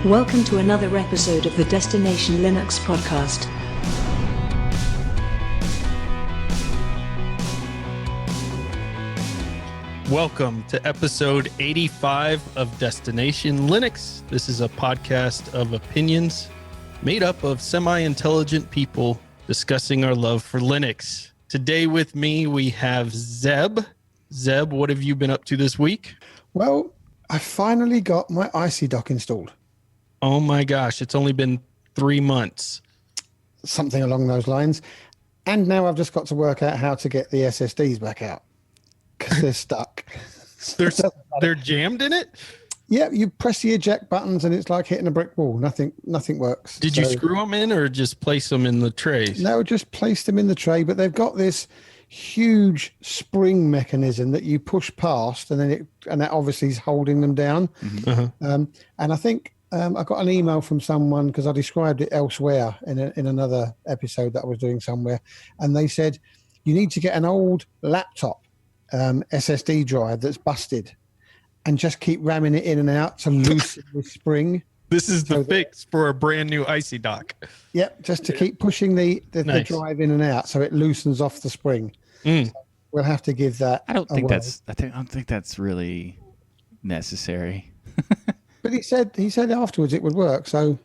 Welcome to another episode of the Destination Linux podcast. Welcome to episode 85 of Destination Linux. This is a podcast of opinions made up of semi-intelligent people discussing our love for Linux. Today with me, we have Zeb. Zeb, what have you been up to this week? Well, I finally got my IC dock installed. Oh my gosh, it's only been 3 months. Something along those lines. And now I've just got to work out how to get the SSDs back out because they're stuck. They're jammed in it? Yeah, you press the eject buttons and it's like hitting a brick wall. Nothing works. Did you screw them in or just place them in the trays? No, just place them in the tray, but they've got this huge spring mechanism that you push past and that obviously is holding them down. Mm-hmm. Uh-huh. And I think I got an email from someone because I described it elsewhere in another episode that I was doing somewhere. And they said, you need to get an old laptop SSD drive that's busted and just keep ramming it in and out to loosen the spring. This is the fix for a brand new IC dock. Yep, just to keep pushing the drive in and out so it loosens off the spring. So we'll have to give that. I don't think that's really necessary. But he said afterwards it would work. So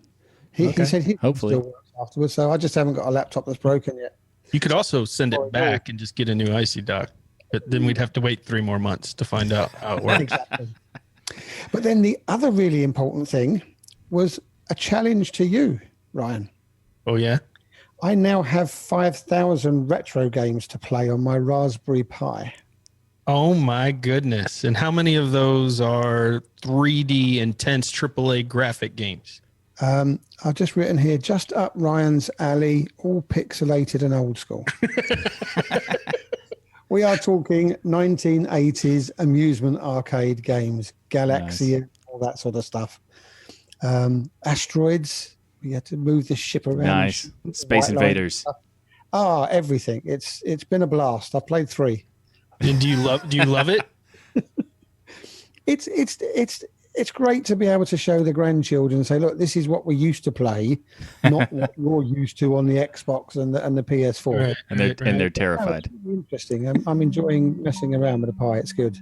he said he hopefully still works afterwards. So I just haven't got a laptop that's broken yet. You could also send it back and just get a new IC dock, but then we'd have to wait 3 more months to find out how it works. Exactly. But then the other really important thing was a challenge to you, Ryan. Oh, yeah? I now have 5,000 retro games to play on my Raspberry Pi. Oh, my goodness. And how many of those are 3D intense AAA graphic games? I've just written here, just up Ryan's alley, all pixelated and old school. We are talking 1980s amusement arcade games, Galaxy, nice. All that sort of stuff. Asteroids, we had to move the ship around. Nice. Space Invaders. Everything. It's been a blast. I've played 3. And do you love it? It's great to be able to show the grandchildren and say, look, this is what we used to play, not what you're used to on the Xbox and the PS4. Right, and they're terrified. It's really interesting. I'm enjoying messing around with the Pi. It's good.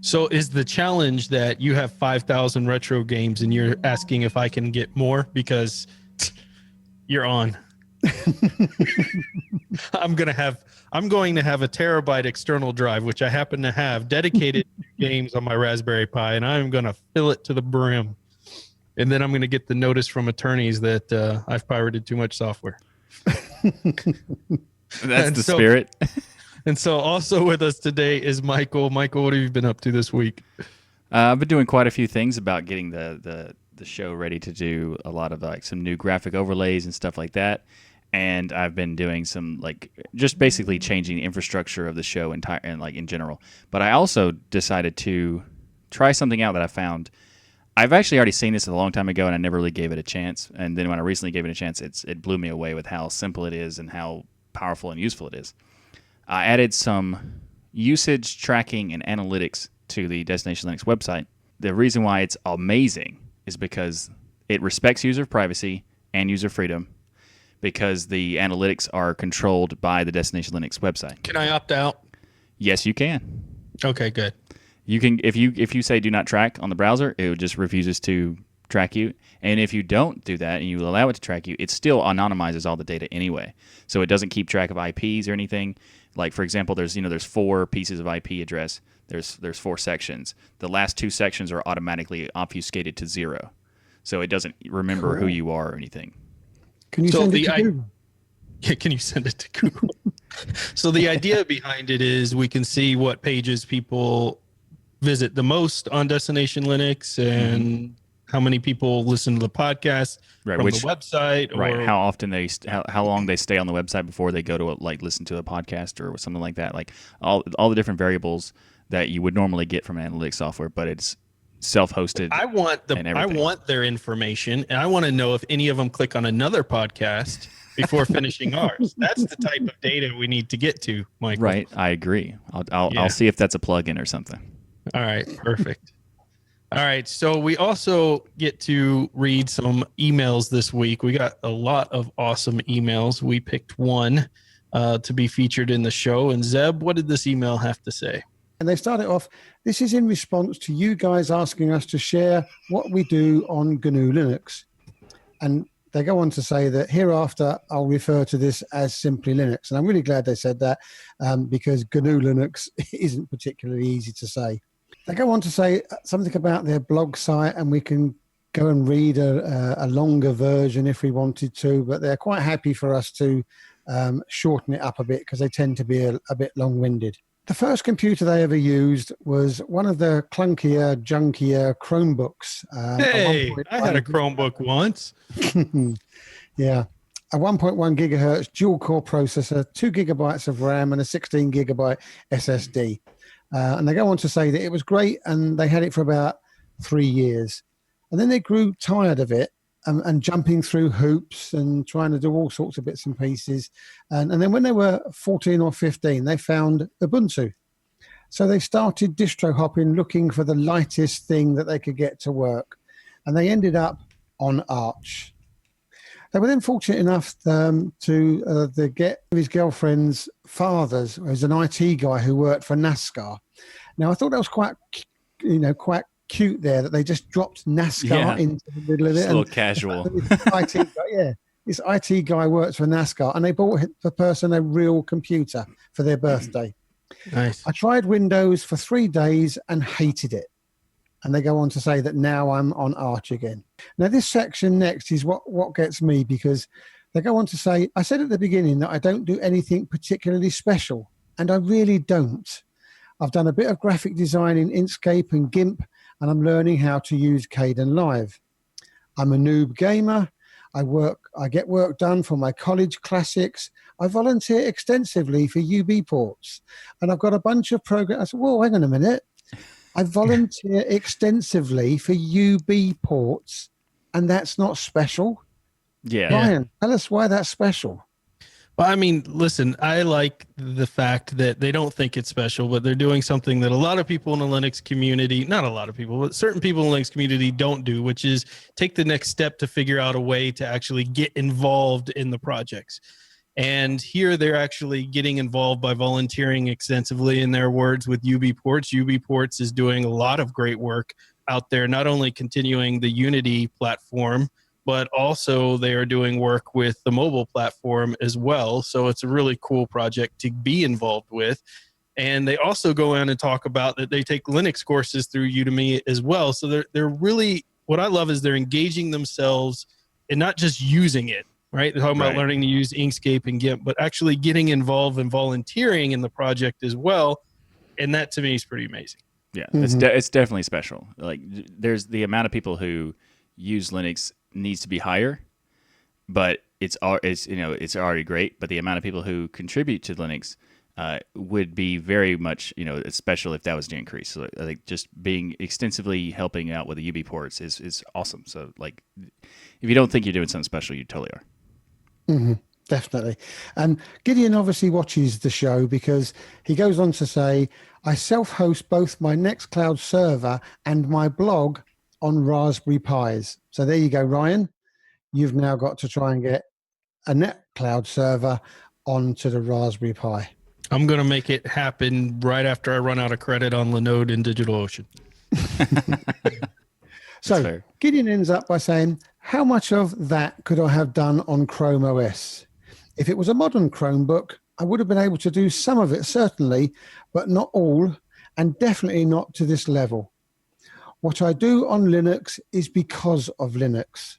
So is the challenge that you have 5,000 retro games and you're asking if I can get more because you're on. I'm going to have a terabyte external drive, which I happen to have dedicated games on my Raspberry Pi, and I'm going to fill it to the brim. And then I'm going to get the notice from attorneys that I've pirated too much software. That's the spirit. And so also with us today is Michael. Michael, what have you been up to this week? I've been doing quite a few things about getting the show ready to do a lot of some new graphic overlays and stuff like that. And I've been doing some just basically changing the infrastructure of the show in general. But I also decided to try something out that I found. I've actually already seen this a long time ago, and I never really gave it a chance. And then when I recently gave it a chance, it blew me away with how simple it is and how powerful and useful it is. I added some usage tracking and analytics to the Destination Linux website. The reason why it's amazing is because it respects user privacy and user freedom, because the analytics are controlled by the Destination Linux website. Can I opt out? Yes, you can. Okay, good. You can if you say do not track on the browser, it just refuses to track you. And if you don't do that and you allow it to track you, it still anonymizes all the data anyway. So it doesn't keep track of IPs or anything. Like, for example, there's 4 pieces of IP address. There's 4 sections. The last 2 sections are automatically obfuscated to 0. So it doesn't remember who you are or anything. Can you send it to Google? Yeah, can you send it to Google? So the idea behind it is we can see what pages people visit the most on Destination Linux and how many people listen to the podcast from the website. Right, how often how long they stay on the website before they go to listen to a podcast or something like that. Like all the different variables that you would normally get from analytics software, but it's self-hosted. I want their information, and I want to know if any of them click on another podcast before finishing ours. That's the type of data we need to get to, Michael. Right, I agree. I'll see if that's a plugin or something. All right, perfect. All right. So we also get to read some emails this week. We got a lot of awesome emails. We picked one to be featured in the show. And Zeb, what did this email have to say? And they started off, this is in response to you guys asking us to share what we do on GNU Linux. And they go on to say that hereafter, I'll refer to this as simply Linux. And I'm really glad they said that because GNU Linux isn't particularly easy to say. They go on to say something about their blog site, and we can go and read a longer version if we wanted to, but they're quite happy for us to shorten it up a bit because they tend to be a bit long-winded. The first computer they ever used was one of the clunkier, junkier Chromebooks. Hey, I had a Chromebook once. Yeah. A 1.1 gigahertz dual-core processor, 2 gigabytes of RAM, and a 16 gigabyte SSD. And they go on to say that it was great, and they had it for about 3 years. And then they grew tired of it and jumping through hoops and trying to do all sorts of bits and pieces. And then when they were 14 or 15, they found Ubuntu. So they started distro hopping, looking for the lightest thing that they could get to work. And they ended up on Arch. They were then fortunate enough to get his girlfriend's father's, who's an IT guy who worked for NASCAR. Now, I thought that was quite cute there, that they just dropped NASCAR into the middle of it. It's a little casual. This IT guy works for NASCAR, and they bought the person a real computer for their birthday. Nice. I tried Windows for 3 days and hated it. And they go on to say that now I'm on Arch again. Now, this section next is what gets me, because they go on to say, I said at the beginning that I don't do anything particularly special, and I really don't. I've done a bit of graphic design in Inkscape and GIMP, and I'm learning how to use Kden Live. I'm a noob gamer. I get work done for my college classics. I volunteer extensively for UB ports, and I've got a bunch of programs. I said, whoa, hang on a minute. I volunteer extensively for UB ports, and that's not special. Yeah. Ryan, tell us why that's special. Well, I mean, listen, I like the fact that they don't think it's special, but they're doing something that a lot of people in the Linux community, not a lot of people, but certain people in the Linux community don't do, which is take the next step to figure out a way to actually get involved in the projects. And here they're actually getting involved by volunteering extensively, in their words, with UB Ports. UB Ports is doing a lot of great work out there, not only continuing the Unity platform, but also they are doing work with the mobile platform as well. So it's a really cool project to be involved with. And they also go in and talk about that they take Linux courses through Udemy as well. So they're really, what I love is they're engaging themselves and not just using it. Right? They're talking about learning to use Inkscape and GIMP, but actually getting involved and volunteering in the project as well. And that to me is pretty amazing. Yeah, it's definitely special. Like, there's the amount of people who use Linux needs to be higher, but it's already great. But the amount of people who contribute to Linux would be very much, it's special if that was to increase. So I think just being extensively helping out with the UB ports is awesome. So like, if you don't think you're doing something special, you totally are. Mm-hmm, definitely. And Gideon obviously watches the show because he goes on to say, I self-host both my Nextcloud server and my blog on Raspberry Pis. So there you go, Ryan. You've now got to try and get a Nextcloud server onto the Raspberry Pi. I'm going to make it happen right after I run out of credit on Linode and DigitalOcean. So Gideon ends up by saying, how much of that could I have done on Chrome OS? If it was a modern Chromebook, I would have been able to do some of it, certainly, but not all, and definitely not to this level. What I do on Linux is because of Linux.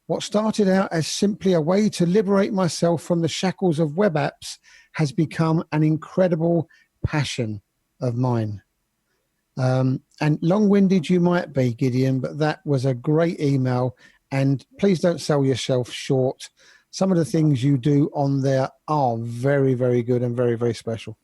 What started out as simply a way to liberate myself from the shackles of web apps has become an incredible passion of mine. And long-winded you might be, Gideon, but that was a great email. And please don't sell yourself short. Some of the things you do on there are very, very good and very, very special.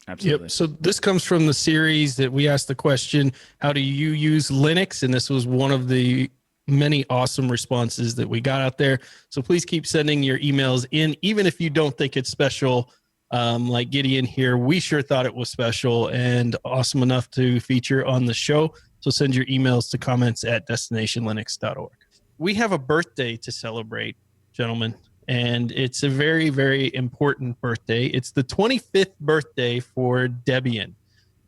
Absolutely. Yep. So this comes from the series that we asked the question, how do you use Linux? And this was one of the many awesome responses that we got out there. So please keep sending your emails in, even if you don't think it's special. Like Gideon here, we sure thought it was special and awesome enough to feature on the show. So send your emails to comments@destinationlinux.org. We have a birthday to celebrate, gentlemen, and it's a very, very important birthday. It's the 25th birthday for Debian.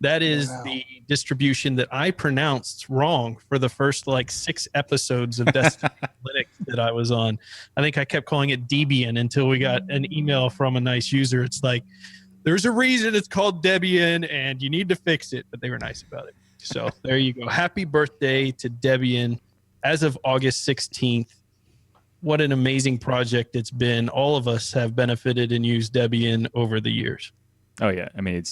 That is the distribution that I pronounced wrong for the first 6 episodes of Destination Linux that I was on. I think I kept calling it Debian until we got an email from a nice user. It's like, there's a reason it's called Debian and you need to fix it, but they were nice about it. So there you go. Happy birthday to Debian as of August 16th. What an amazing project it's been. All of us have benefited and used Debian over the years. Oh yeah, I mean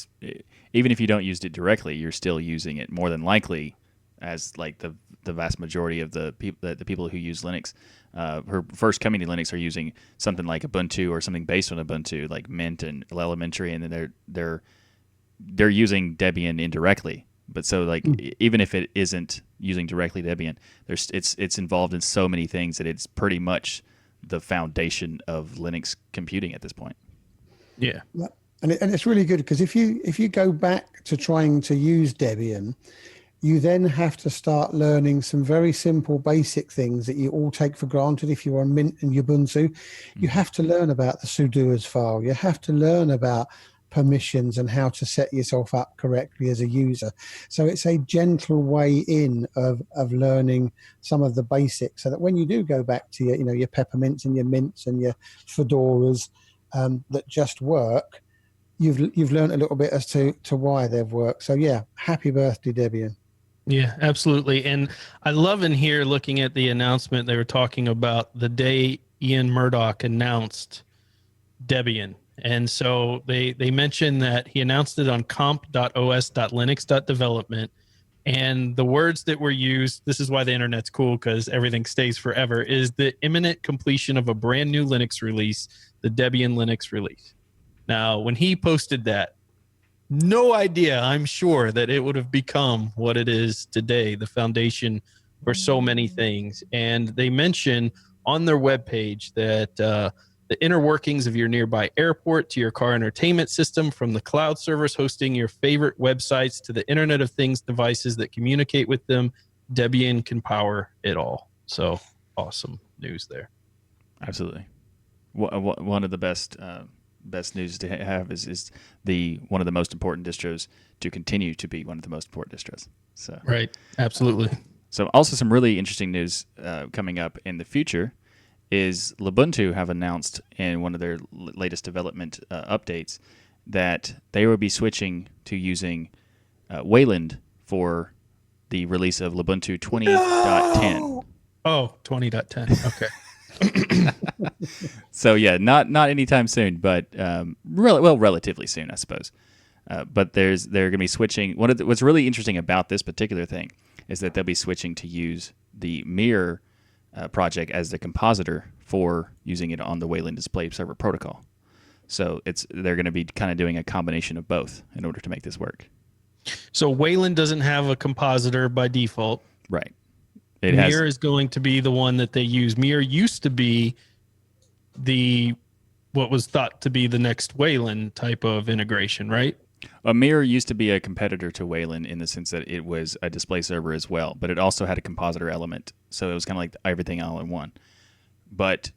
even if you don't use it directly, you're still using it more than likely, as the vast majority of the people who use Linux, who are first coming to Linux, are using something like Ubuntu or something based on Ubuntu, like Mint and Elementary, and then they're using Debian indirectly. But so even if it isn't using directly Debian, it's involved in so many things that it's pretty much the foundation of Linux computing at this point. Yeah. And it's really good because if you go back to trying to use Debian, you then have to start learning some very simple basic things that you all take for granted if you're on Mint and Ubuntu. You have to learn about the sudo as file. You have to learn about permissions and how to set yourself up correctly as a user. So it's a gentle way in of learning some of the basics, so that when you do go back to your peppermints and your mints and your fedoras that just work, you've learned a little bit as to why they've worked. So yeah, happy birthday, Debian. Yeah, absolutely. And I love in here looking at the announcement, they were talking about the day Ian Murdoch announced Debian. And so they mentioned that he announced it on comp.os.linux.development. And the words that were used, this is why the internet's cool, because everything stays forever, is the imminent completion of a brand new Linux release, the Debian Linux release. Now, when he posted that, no idea, I'm sure, that it would have become what it is today, the foundation for so many things. And they mention on their webpage that the inner workings of your nearby airport to your car entertainment system, from the cloud servers hosting your favorite websites to the Internet of Things devices that communicate with them, Debian can power it all. So awesome news there. Absolutely. One of the best news to have is one of the most important distros to continue to be one of the most important distros. So right, absolutely. So also some really interesting news coming up in the future is Lubuntu have announced in one of their latest development updates that they will be switching to using Wayland for the release of Lubuntu 20.10. Oh, 20.10. Okay. So yeah, not anytime soon, but relatively soon, I suppose. But they're going to be switching. What's really interesting about this particular thing is that they'll be switching to use the Mirror project as the compositor for using it on the Wayland Display Server Protocol. So they're going to be kind of doing a combination of both in order to make this work. So Wayland doesn't have a compositor by default. Right. Mirror is going to be the one that they use. Mirror used to be what was thought to be the next Wayland type of integration, right? Mirror used to be a competitor to Wayland in the sense that it was a display server as well, but it also had a compositor element. So it was kind of like everything all in one. But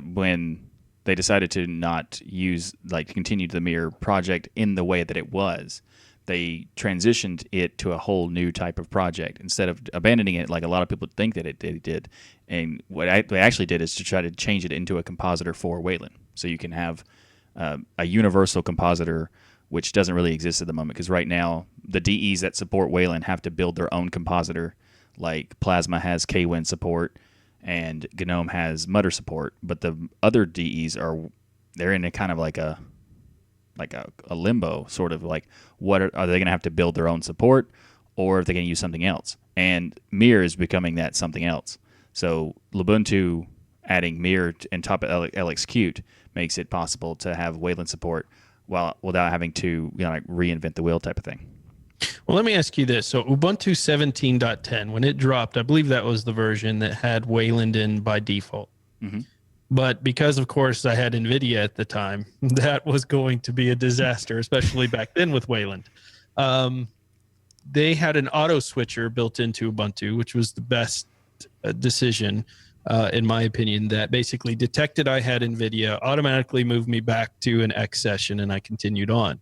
when they decided to not continue the Mirror project in the way that it was, they transitioned it to a whole new type of project instead of abandoning it like a lot of people think that it did. And what they actually did is to try to change it into a compositor for Wayland. So you can have a universal compositor, which doesn't really exist at the moment, because right now the DEs that support Wayland have to build their own compositor. Like Plasma has KWin support and GNOME has Mutter support, but the other DEs they're in a kind of like a limbo, sort of like are they going to have to build their own support, or are they going to use something else? And Mirror is becoming that something else. So Lubuntu adding Mirror on top of LXQt makes it possible to have Wayland support without having to reinvent the wheel type of thing. Well, let me ask you this. So Ubuntu 17.10, when it dropped, I believe that was the version that had Wayland in by default. Mm-hmm. But because, of course, I had NVIDIA at the time, that was going to be a disaster, especially back then with Wayland. they had an auto switcher built into Ubuntu, which was the best decision, in my opinion, that basically detected I had NVIDIA, automatically moved me back to an X session, and I continued on.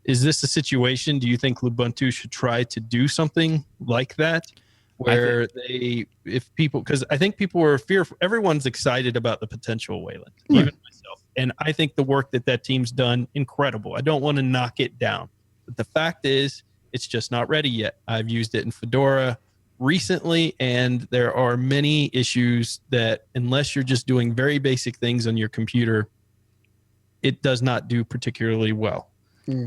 Is this a situation? Do you think Lubuntu should try to do something like that? Where because I think people were fearful. Everyone's excited about the potential of Wayland, even myself. And I think the work that team's done, incredible. I don't want to knock it down. But the fact is, it's just not ready yet. I've used it in Fedora recently, and there are many issues that unless you're just doing very basic things on your computer, it does not do particularly well.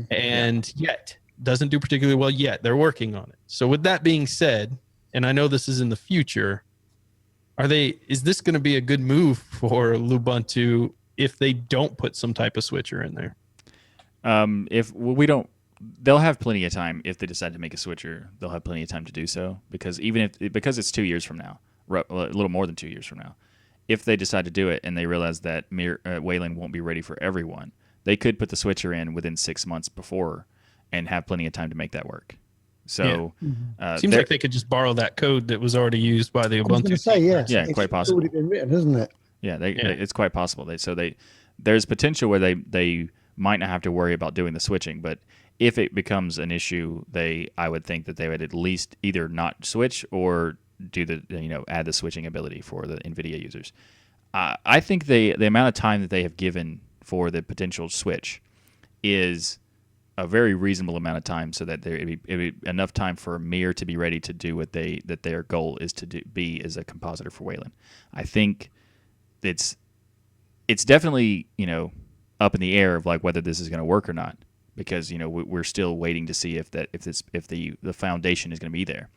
And yet, doesn't do particularly well yet. They're working on it. So with that being said, and I know this is in the future, is this going to be a good move for Lubuntu if they don't put some type of switcher in there? They'll have plenty of time if they decide to make a switcher. They'll have plenty of time to do so because because it's 2 years from now, a little more than 2 years from now, if they decide to do it and they realize that Wayland won't be ready for everyone, they could put the switcher in within 6 months before and have plenty of time to make that work. So seems like they could just borrow that code that was already used by the Ubuntu. I was going to say, yes. Yeah, quite possible. It's already been written, isn't it? Yeah, it's quite possible. There's potential where they might not have to worry about doing the switching, but if it becomes an issue, I would think that they would at least either not switch or do add the switching ability for the NVIDIA users. I think the amount of time that they have given for the potential switch is a very reasonable amount of time, so that it'd be enough time for Mir to be ready to do what their goal is to be as a compositor for Wayland. I think it's definitely up in the air of like whether this is going to work or not, because we're still waiting to see if the foundation is going to be there.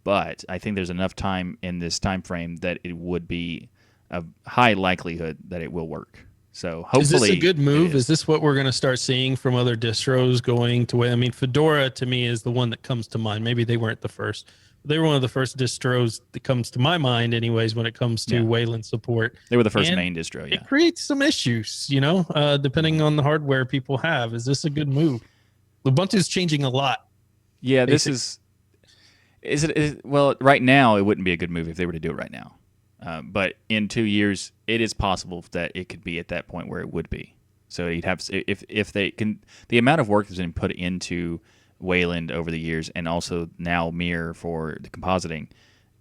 But I think there's enough time in this time frame that it would be a high likelihood that it will work. So hopefully, is this a good move? Is this what we're going to start seeing from other distros going to Wayland? I mean, Fedora to me is the one that comes to mind. Maybe they weren't the first. They were one of the first distros that comes to my mind anyways when it comes to Wayland support. They were the first main distro, yeah. It creates some issues, depending on the hardware people have. Is this a good move? Ubuntu's changing a lot. Yeah, this well, right now it wouldn't be a good move if they were to do it right now. But in 2 years, it is possible that it could be at that point where it would be. So you'd have, if they can, the amount of work that's been put into Wayland over the years, and also now Mir for the compositing,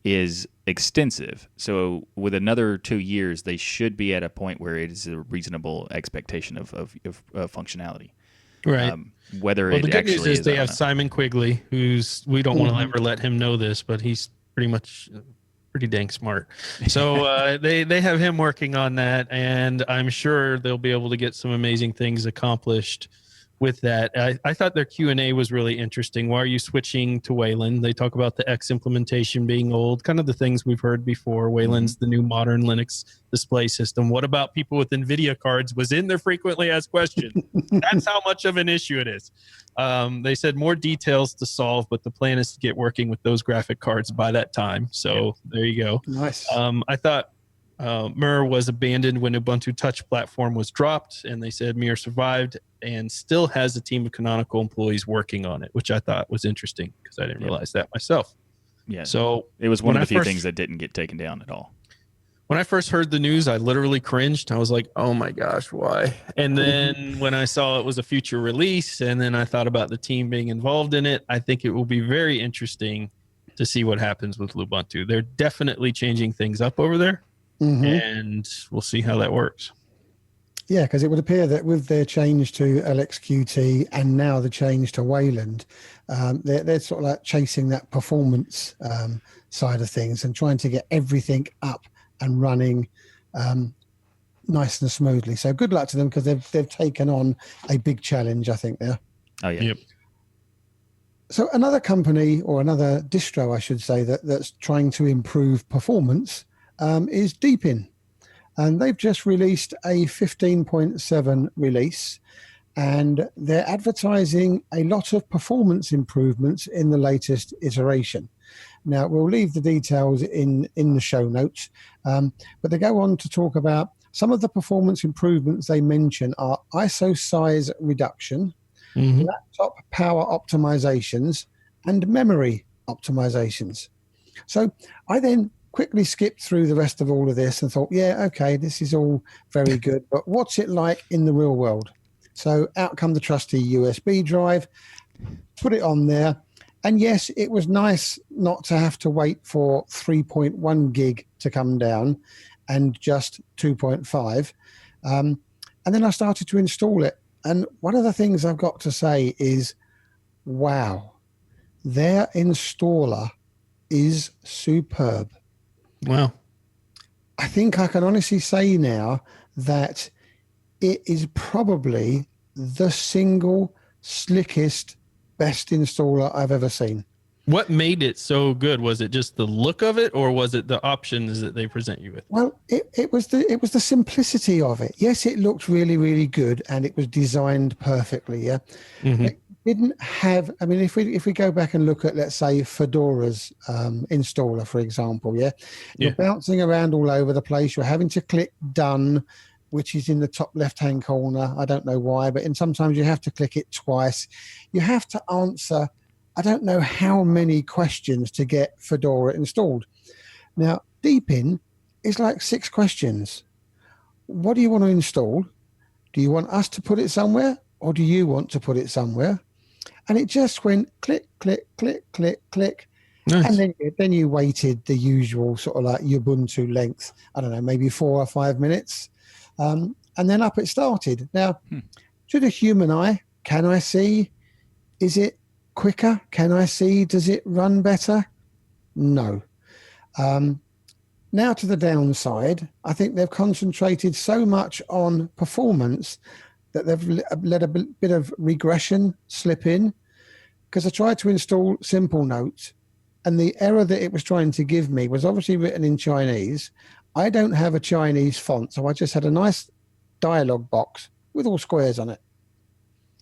is extensive. So with another 2 years, they should be at a point where it is a reasonable expectation of functionality. Right. Whether the good news is they have Simon Quigley, we don't want to ever let him know this, but he's pretty dang smart. So they have him working on that, and I'm sure they'll be able to get some amazing things accomplished with that. I thought their Q&A was really interesting. Why are you switching to Wayland? They talk about the X implementation being old, kind of the things we've heard before. Wayland's the new modern Linux display system. What about people with NVIDIA cards was in their frequently asked questions. That's how much of an issue it is. They said more details to solve, but the plan is to get working with those graphic cards by that time. So there you go. Nice. I thought Mir was abandoned when Ubuntu Touch platform was dropped, and they said Mir survived and still has a team of Canonical employees working on it, which I thought was interesting because I didn't realize that myself. Yeah. So it was one of the few things that didn't get taken down at all. When I first heard the news, I literally cringed. I was like, oh my gosh, why? And then when I saw it was a future release, and then I thought about the team being involved in it, I think it will be very interesting to see what happens with Lubuntu. They're definitely changing things up over there, and we'll see how that works. Yeah, because it would appear that with their change to LXQT and now the change to Wayland, they're sort of like chasing that performance side of things and trying to get everything up and running nice and smoothly. So good luck to them, because they've taken on a big challenge, I think, there. Oh, yeah. Yep. So another company, or another distro, I should say, that's trying to improve performance is Deepin. And they've just released a 15.7 release, and they're advertising a lot of performance improvements in the latest iteration. Now, we'll leave the details in the show notes, but they go on to talk about some of the performance improvements they mention are ISO size reduction, laptop power optimizations, and memory optimizations. So I then quickly skipped through the rest of all of this and thought, yeah, okay, this is all very good, but what's it like in the real world? So out come the trusty USB drive, put it on there. And yes, it was nice not to have to wait for 3.1 gig to come down and just 2.5. And then I started to install it. And one of the things I've got to say is, wow, their installer is superb. Wow. I think I can honestly say now that it is probably the single slickest, best installer I've ever seen. What made it so good? Was it just the look of it, or was it the options that they present you with? Well, it was the simplicity of it. Yes, it looked really, really good, and it was designed perfectly. Yeah, it didn't have. I mean, if we go back and look at, let's say, Fedora's installer, for example, you're bouncing around all over the place. You're having to click done, which is in the top left-hand corner. I don't know why, but sometimes you have to click it twice. You have to answer, I don't know how many questions to get Fedora installed. Now, Deepin is like 6 questions. What do you want to install? Do you want us to put it somewhere, or do you want to put it somewhere? And it just went click, click, click, click, click. Nice. And then you waited the usual sort of like Ubuntu length, I don't know, maybe 4 or 5 minutes. And then up it started. Now, to the human eye, can I see? Is it quicker? Can I see? Does it run better? No. Now to the downside, I think they've concentrated so much on performance that they've let a bit of regression slip in, because I tried to install Simple Note, and the error that it was trying to give me was obviously written in Chinese. I don't have a Chinese font, so I just had a nice dialog box with all squares on it.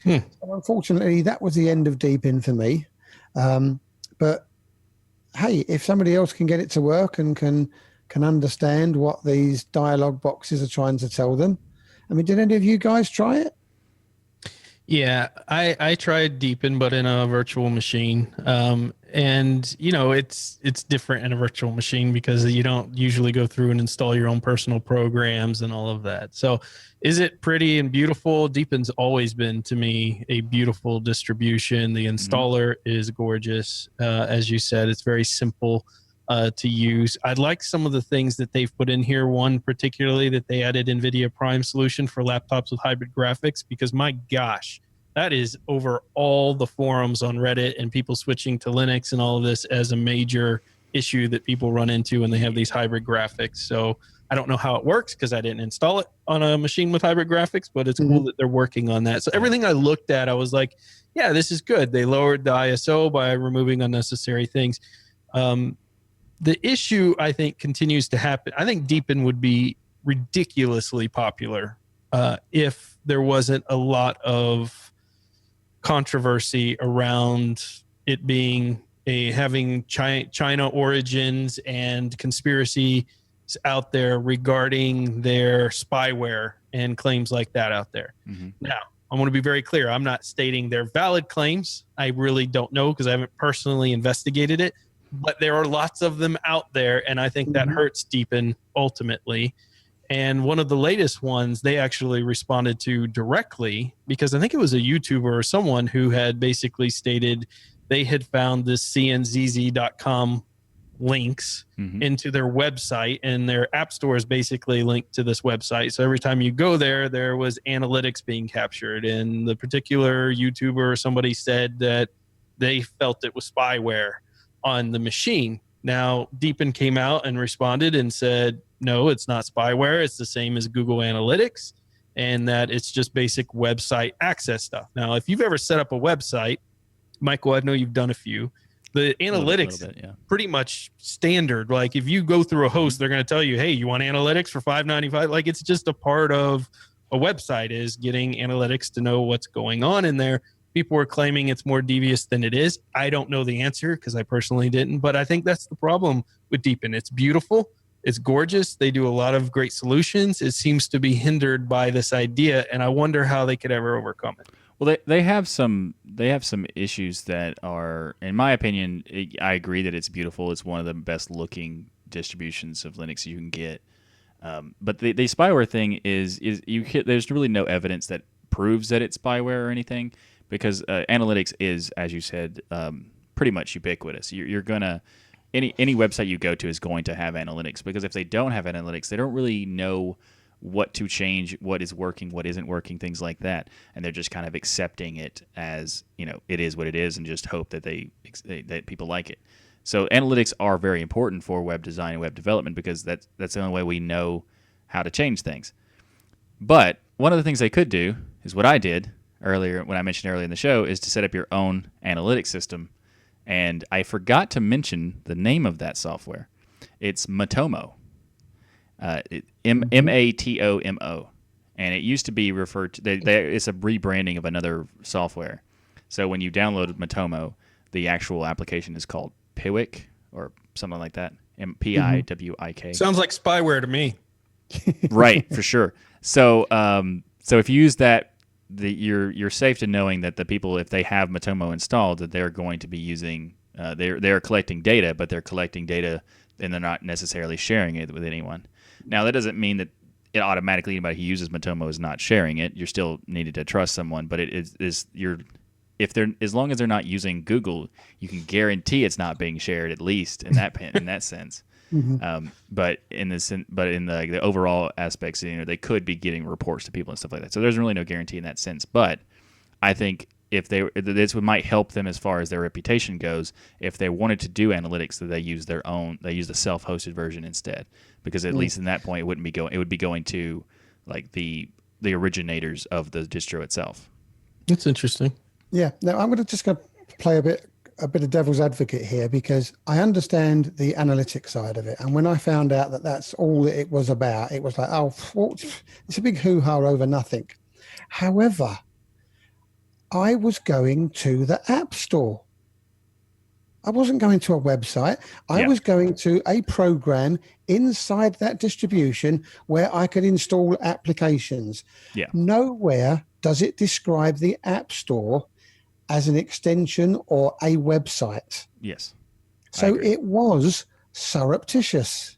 So unfortunately, that was the end of Deepin for me. But hey, if somebody else can get it to work and can understand what these dialog boxes are trying to tell them. I mean, did any of you guys try it? Yeah, I tried Deepen, but in a virtual machine. And you know, it's different in a virtual machine because you don't usually go through and install your own personal programs and all of that. So is it pretty and beautiful? Deepen's always been, to me, a beautiful distribution. The installer is gorgeous. As you said, it's very simple to use. I like some of the things that they've put in here. One particularly that they added NVIDIA Prime solution for laptops with hybrid graphics, because my gosh, that is over all the forums on Reddit and people switching to Linux and all of this as a major issue that people run into when they have these hybrid graphics. So I don't know how it works because I didn't install it on a machine with hybrid graphics, but it's cool that they're working on that. So everything I looked at, I was like, yeah, this is good. They lowered the ISO by removing unnecessary things. The issue, I think, continues to happen. I think Deepen would be ridiculously popular if there wasn't a lot of controversy around it being having China origins and conspiracy out there regarding their spyware and claims like that out there. Now, I want to be very clear. I'm not stating they're valid claims. I really don't know because I haven't personally investigated it. But there are lots of them out there, and I think that hurts Deepen ultimately. And one of the latest ones they actually responded to directly, because I think it was a YouTuber or someone who had basically stated they had found this cnzz.com links into their website, and their app store is basically linked to this website. So every time you go there, there was analytics being captured. And the particular YouTuber or somebody said that they felt it was spyware on the machine. Now, Deepen came out and responded and said, no, it's not spyware. It's the same as Google Analytics, and that it's just basic website access stuff. Now, if you've ever set up a website, Michael, I know you've done a few. The analytics pretty much standard. Like if you go through a host, they're going to tell you, hey, you want analytics for $5.95? Like it's just a part of a website is getting analytics to know what's going on in there. People are claiming it's more devious than it is. I don't know the answer because I personally didn't, but I think that's the problem with Deepen. It's beautiful. It's gorgeous. They do a lot of great solutions. It seems to be hindered by this idea, and I wonder how they could ever overcome it. Well, they have some issues that are, in my opinion, I agree that it's beautiful. It's one of the best looking distributions of Linux you can get. But the spyware thing is there's really no evidence that proves that it's spyware or anything, because analytics is, as you said, pretty much ubiquitous. You're gonna any website you go to is going to have analytics, because if they don't have analytics, they don't really know what to change, what is working, what isn't working, things like that, and they're just kind of accepting it as, it is what it is, and just hope that that people like it. So analytics are very important for web design and web development, because that's the only way we know how to change things. But one of the things they could do is what I did earlier, when I mentioned earlier in the show, is to set up your own analytics system. And I forgot to mention the name of that software. It's Matomo. Matomo. And it used to be referred to, it's a rebranding of another software. So when you download Matomo, the actual application is called Piwik or something like that. Piwik. Sounds like spyware to me. Right, for sure. So if you use that, you're safe to knowing that the people, if they have Matomo installed, that they're going to be using they're collecting data, but they're collecting data and they're not necessarily sharing it with anyone. Now, that doesn't mean that it automatically anybody who uses Matomo is not sharing it. You're still needed to trust someone, but as long as they're not using Google, you can guarantee it's not being shared, at least in that sense. Mm-hmm. But in the overall aspects, they could be getting reports to people and stuff like that. So there's really no guarantee in that sense. But I think this might help them as far as their reputation goes. If they wanted to do analytics, that they use the self-hosted version instead, because at least in that point it would be going to like the originators of the distro itself. That's interesting. Yeah. Now I'm just going to play a bit of devil's advocate here, because I understand the analytics side of it. And when I found out that that's all it was about, it was like, it's a big hoo-ha over nothing. However, I was going to the App Store. I wasn't going to a website. I was going to a program inside that distribution where I could install applications. Yeah. Nowhere does it describe the App Store as an extension or a website. Yes. So it was surreptitious.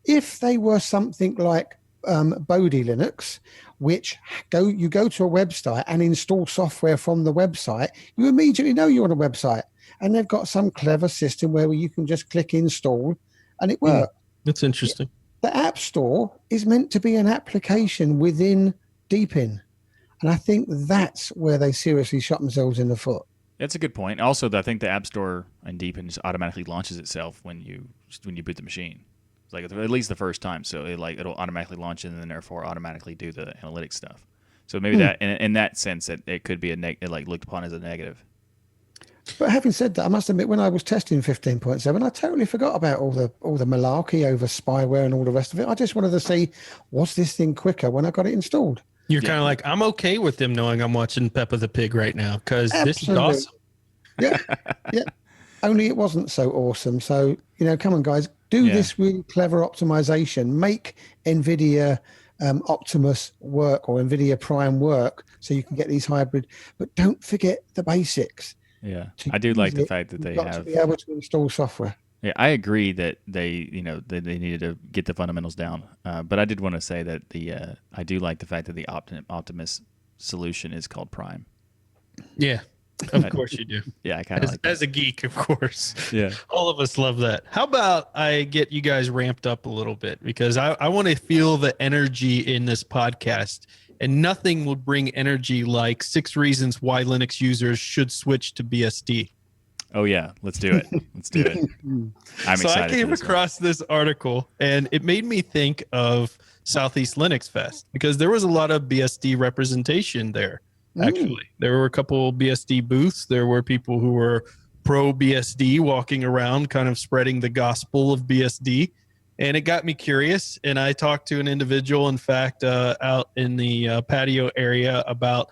If they were something like Bodhi Linux, which you go to a website and install software from the website, you immediately know you're on a website, and they've got some clever system where you can just click install and it works. That's interesting. The App Store is meant to be an application within Deepin. And I think that's where they seriously shot themselves in the foot. That's a good point. Also, I think the App Store and Deepin just automatically launches itself when you boot the machine. It's like at least the first time. So it'll automatically launch and then therefore automatically do the analytics stuff. So maybe that in that sense that it could be looked upon as a negative. But having said that, I must admit, when I was testing 15.7, I totally forgot about all the malarkey over spyware and all the rest of it. I just wanted to see, was this thing quicker when I got it installed? You're kind of like, I'm okay with them knowing I'm watching Peppa the Pig right now, because this is awesome. Yeah. Only it wasn't so awesome. So, come on, guys, do this really clever optimization. Make NVIDIA Optimus work or NVIDIA Prime work so you can get these hybrid. But don't forget the basics. Yeah, I do like the fact that they have to be able to install software. Yeah, I agree that they needed to get the fundamentals down. But I did want to say that I do like the fact that the Optimus solution is called Prime. Yeah, of course you do. Yeah, I kind of like that. As a geek, of course. Yeah, all of us love that. How about I get you guys ramped up a little bit, because I want to feel the energy in this podcast. And nothing will bring energy like 6 reasons why Linux users should switch to BSD. Oh, yeah. Let's do it. Let's do it. I'm excited. So I came across this article, and it made me think of Southeast Linux Fest, because there was a lot of BSD representation there, actually. There were a couple BSD booths. There were people who were pro BSD walking around kind of spreading the gospel of BSD. And it got me curious, and I talked to an individual, in fact, out in the patio area about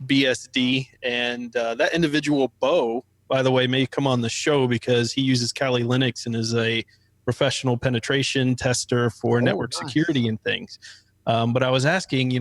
BSD. And that individual, Bo, by the way, may come on the show because he uses Kali Linux and is a professional penetration tester for network security and things. But I was asking,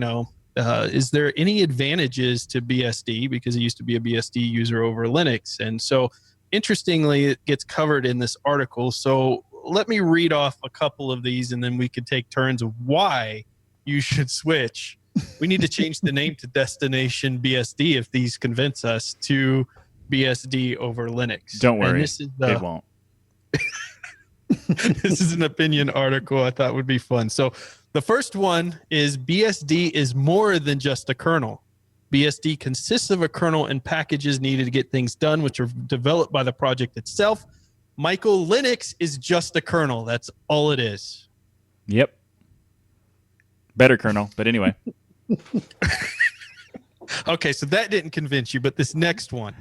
is there any advantages to BSD, because it used to be a BSD user over Linux? And so interestingly, it gets covered in this article. So let me read off a couple of these, and then we could take turns of why you should switch. We need to change the name to Destination BSD if these convince us to BSD over Linux. Don't worry, it won't. This is an opinion article I thought would be fun. So the first one is BSD is more than just a kernel. BSD consists of a kernel and packages needed to get things done, which are developed by the project itself. Michael, Linux is just a kernel. That's all it is. Yep. Better kernel, but anyway. Okay, so that didn't convince you, but this next one,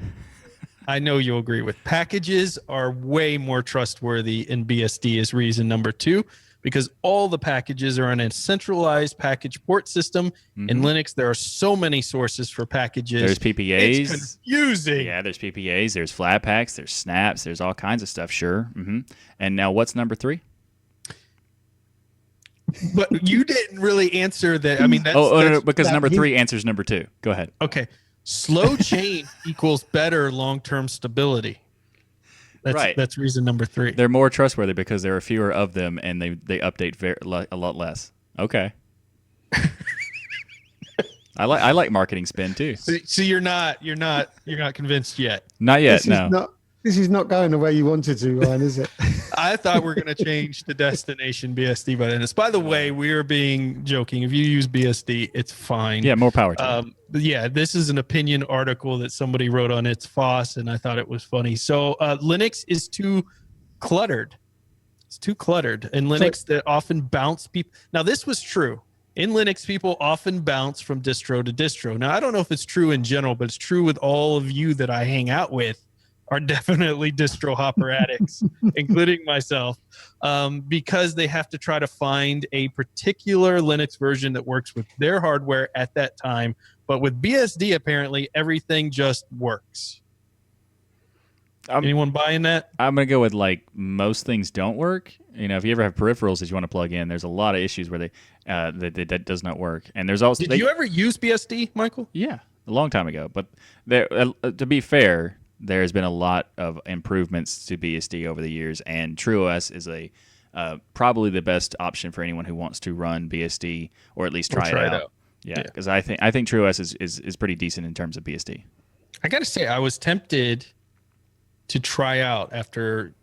I know you'll agree with. Packages are way more trustworthy in BSD is reason number 2, because all the packages are on a centralized package port system. In Linux, there are so many sources for packages. There's PPAs. It's confusing. Yeah, there's PPAs. There's Flatpaks. There's snaps. There's all kinds of stuff, sure. And now what's number 3? But you didn't really answer that. I mean, that's... no, because number 3 answers number 2. Go ahead. Okay. Slow chain equals better long-term stability. Right. That's reason number 3. They're more trustworthy because there are fewer of them, and they update a lot less. Okay. I like marketing spin too. So you're not convinced yet. Not yet. No. This is not going the way you wanted to, Ryan, is it? I thought we were going to change to Destination BSD by then. By the way, we are being joking. If you use BSD, it's fine. Yeah, more power to you. Yeah, this is an opinion article that somebody wrote on It's Foss, and I thought it was funny. So Linux is too cluttered. It's too cluttered. In Linux, they often bounce people. Now, this was true. In Linux, people often bounce from distro to distro. Now, I don't know if it's true in general, but it's true with all of you that I hang out with. Are definitely distro hopper addicts, including myself, because they have to try to find a particular Linux version that works with their hardware at that time. But with BSD, apparently, everything just works. Anyone buying that? I'm going to go with most things don't work. You know, if you ever have peripherals that you want to plug in, there's a lot of issues where that does not work. And there's also... Did you ever use BSD, Michael? Yeah, a long time ago. But to be fair... There's been a lot of improvements to BSD over the years, and TrueOS is probably the best option for anyone who wants to run BSD or at least try it out. Yeah, because I think TrueOS is pretty decent in terms of BSD. I got to say, I was tempted to try out after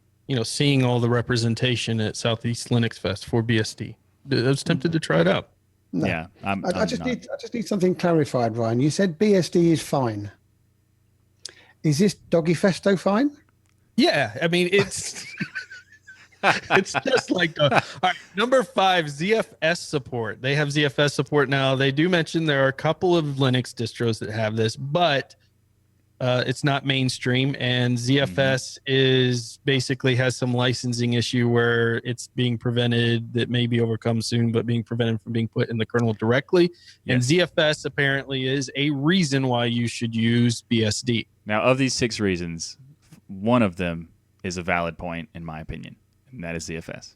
seeing all the representation at Southeast Linux Fest for BSD. I was tempted to try it out. No. Yeah, I just need something clarified, Ryan. You said BSD is fine. Is this Doggy Festo fine? Yeah, I mean it's it's just like all right, number 5, ZFS support. They have ZFS support now. They do mention there are a couple of Linux distros that have this, but it's not mainstream. And ZFS is basically has some licensing issue where it's being prevented, that may be overcome soon, but being prevented from being put in the kernel directly. Yes. And ZFS apparently is a reason why you should use BSD. Now, of these 6 reasons, one of them is a valid point, in my opinion, and that is ZFS.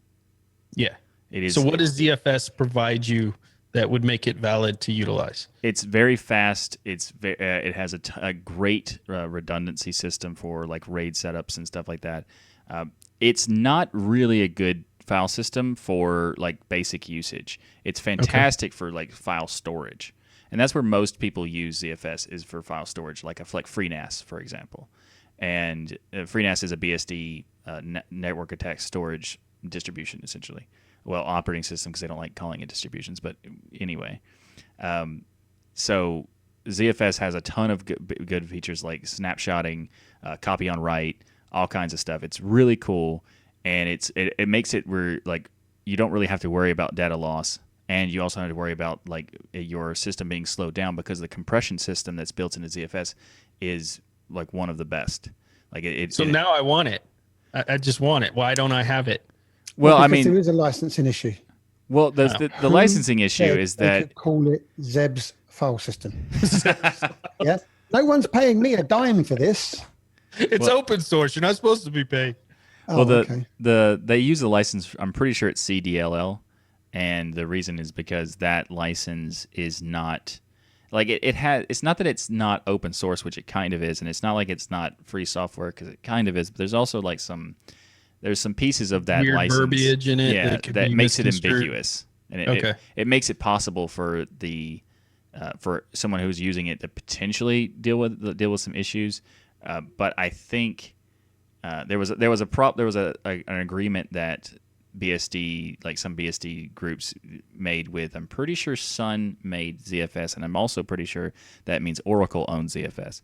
Yeah. It is. So what does ZFS provide you that would make it valid to utilize? It's very fast. It has a great redundancy system for RAID setups and stuff like that. It's not really a good file system for basic usage. It's fantastic for file storage. And that's where most people use ZFS is for file storage, like FreeNAS, for example. And FreeNAS is a BSD network attack storage distribution, essentially. Well, operating system, because they don't like calling it distributions, but anyway. So ZFS has a ton of good features like snapshotting, copy on write, all kinds of stuff. It's really cool, and it makes it where you don't really have to worry about data loss. And you also have to worry about your system being slowed down because the compression system that's built into ZFS is one of the best. Now I want it. I just want it. Why don't I have it? Well, I mean, there is a licensing issue. Well, the licensing issue is that they could call it Zeb's file system. Yeah, no one's paying me a dime for this. It's open source. You're not supposed to be paid. They use the license. I'm pretty sure it's CDLL. And the reason is because that license is not like it has. It's not that it's not open source, which it kind of is, and it's not like it's not free software because it kind of is. But there's also like there's some pieces of that weird license, verbiage in it that makes it misconstrued. ambiguous, and it makes it possible for for someone who's using it to potentially deal with some issues. But I think there was an agreement that BSD, like some BSD groups made with, I'm pretty sure Sun made ZFS, and I'm also pretty sure that means Oracle owns ZFS.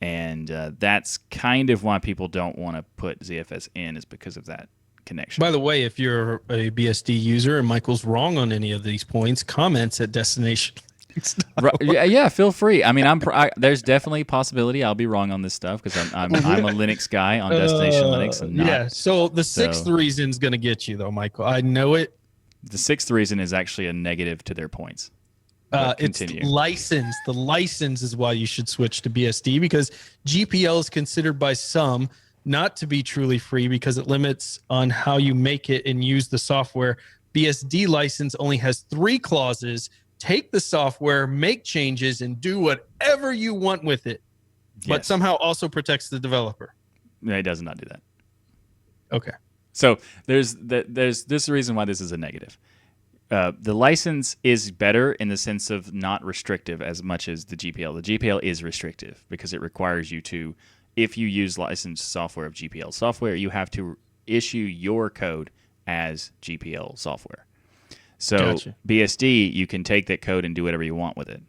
And that's kind of why people don't want to put ZFS in, is because of that connection. By the way, if you're a BSD user and Michael's wrong on any of these points, comments at Destination. Yeah, feel free. I mean, there's definitely a possibility I'll be wrong on this stuff because I'm a Linux guy on Destination Linux. And not, So the sixth reason is going to get you, though, Michael. I know it. The sixth reason is actually a negative to their points. It's license. The license is why you should switch to BSD, because GPL is considered by some not to be truly free because it limits on how you make it and use the software. BSD license only has 3 clauses. Take the software, make changes, and do whatever you want with it, but somehow also protects the developer. No, it does not do that. Okay. So there's this reason why this is a negative. The license is better in the sense of not restrictive as much as the GPL. The GPL is restrictive because it requires you to, if you use licensed software of GPL software, you have to issue your code as GPL software. So gotcha. BSD, you can take that code and do whatever you want with it.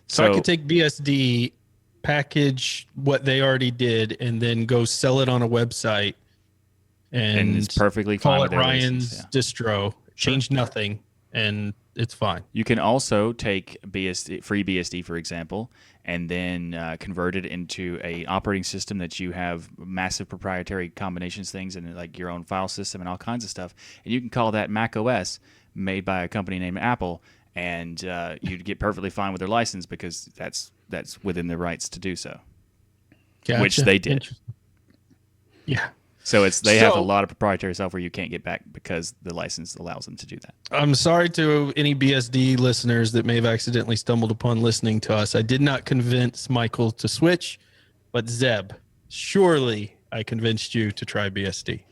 So I could take BSD, package what they already did, and then go sell it on a website, and it's perfectly call fine. It Ryan's distro. Change nothing, and it's fine. You can also take BSD, free BSD, for example, and then convert it into a operating system that you have massive proprietary combinations things and like your own file system and all kinds of stuff, and you can call that Mac OS, made by a company named Apple, and you'd get perfectly fine with their license because that's within their rights to do so. Gotcha. Which they did. Yeah. So they have a lot of proprietary software you can't get back because the license allows them to do that. I'm sorry to any BSD listeners that may have accidentally stumbled upon listening to us. I did not convince Michael to switch, but Zeb, surely I convinced you to try BSD.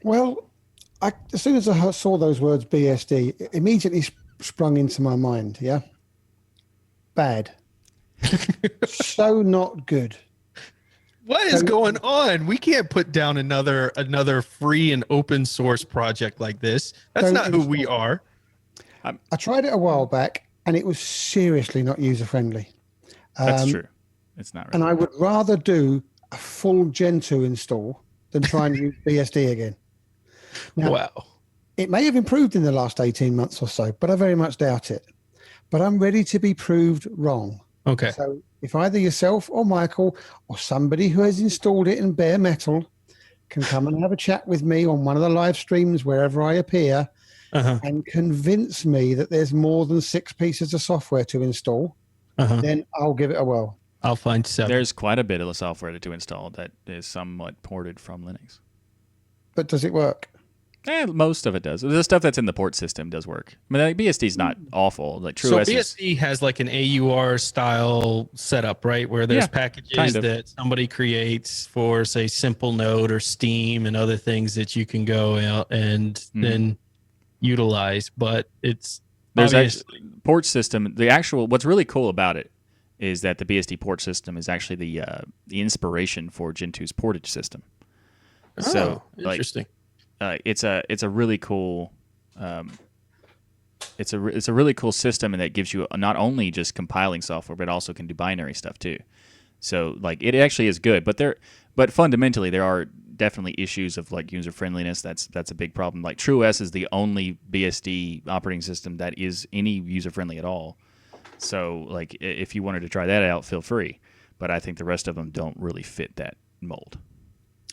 Well, as soon as I saw those words BSD, it immediately sprung into my mind. Yeah, bad, so not good. What is going on? We can't put down another free and open source project like this. That's not who we are. I tried it a while back, and it was seriously not user friendly. That's true. It's not. Really. And I would rather do a full Gentoo install than try and use BSD again. Now, wow. It may have improved in the last 18 months or so, but I very much doubt it. But I'm ready to be proved wrong. Okay. So if either yourself or Michael or somebody who has installed it in bare metal can come and have a chat with me on one of the live streams wherever I appear and convince me that there's more than 6 pieces of software to install, then I'll give it a whirl. I'll find 7. There's quite a bit of the software to install that is somewhat ported from Linux. But does it work? Most of it does. The stuff that's in the port system does work. I mean, like, BSD is not awful. Like So BSD has like an AUR style setup, right? Where there's packages that somebody creates for, say, Simple Node or Steam and other things that you can go out and then utilize. But there's actually port system. What's really cool about it is that the BSD port system is actually the inspiration for Gentoo's portage system. Oh, so interesting. It's a really cool it's a really cool system, and that gives you not only just compiling software but also can do binary stuff too. So like it actually is good, but fundamentally there are definitely issues of like user friendliness. That's a big problem. Like TrueOS is the only BSD operating system that is any user friendly at all. So like if you wanted to try that out, feel free. But I think the rest of them don't really fit that mold.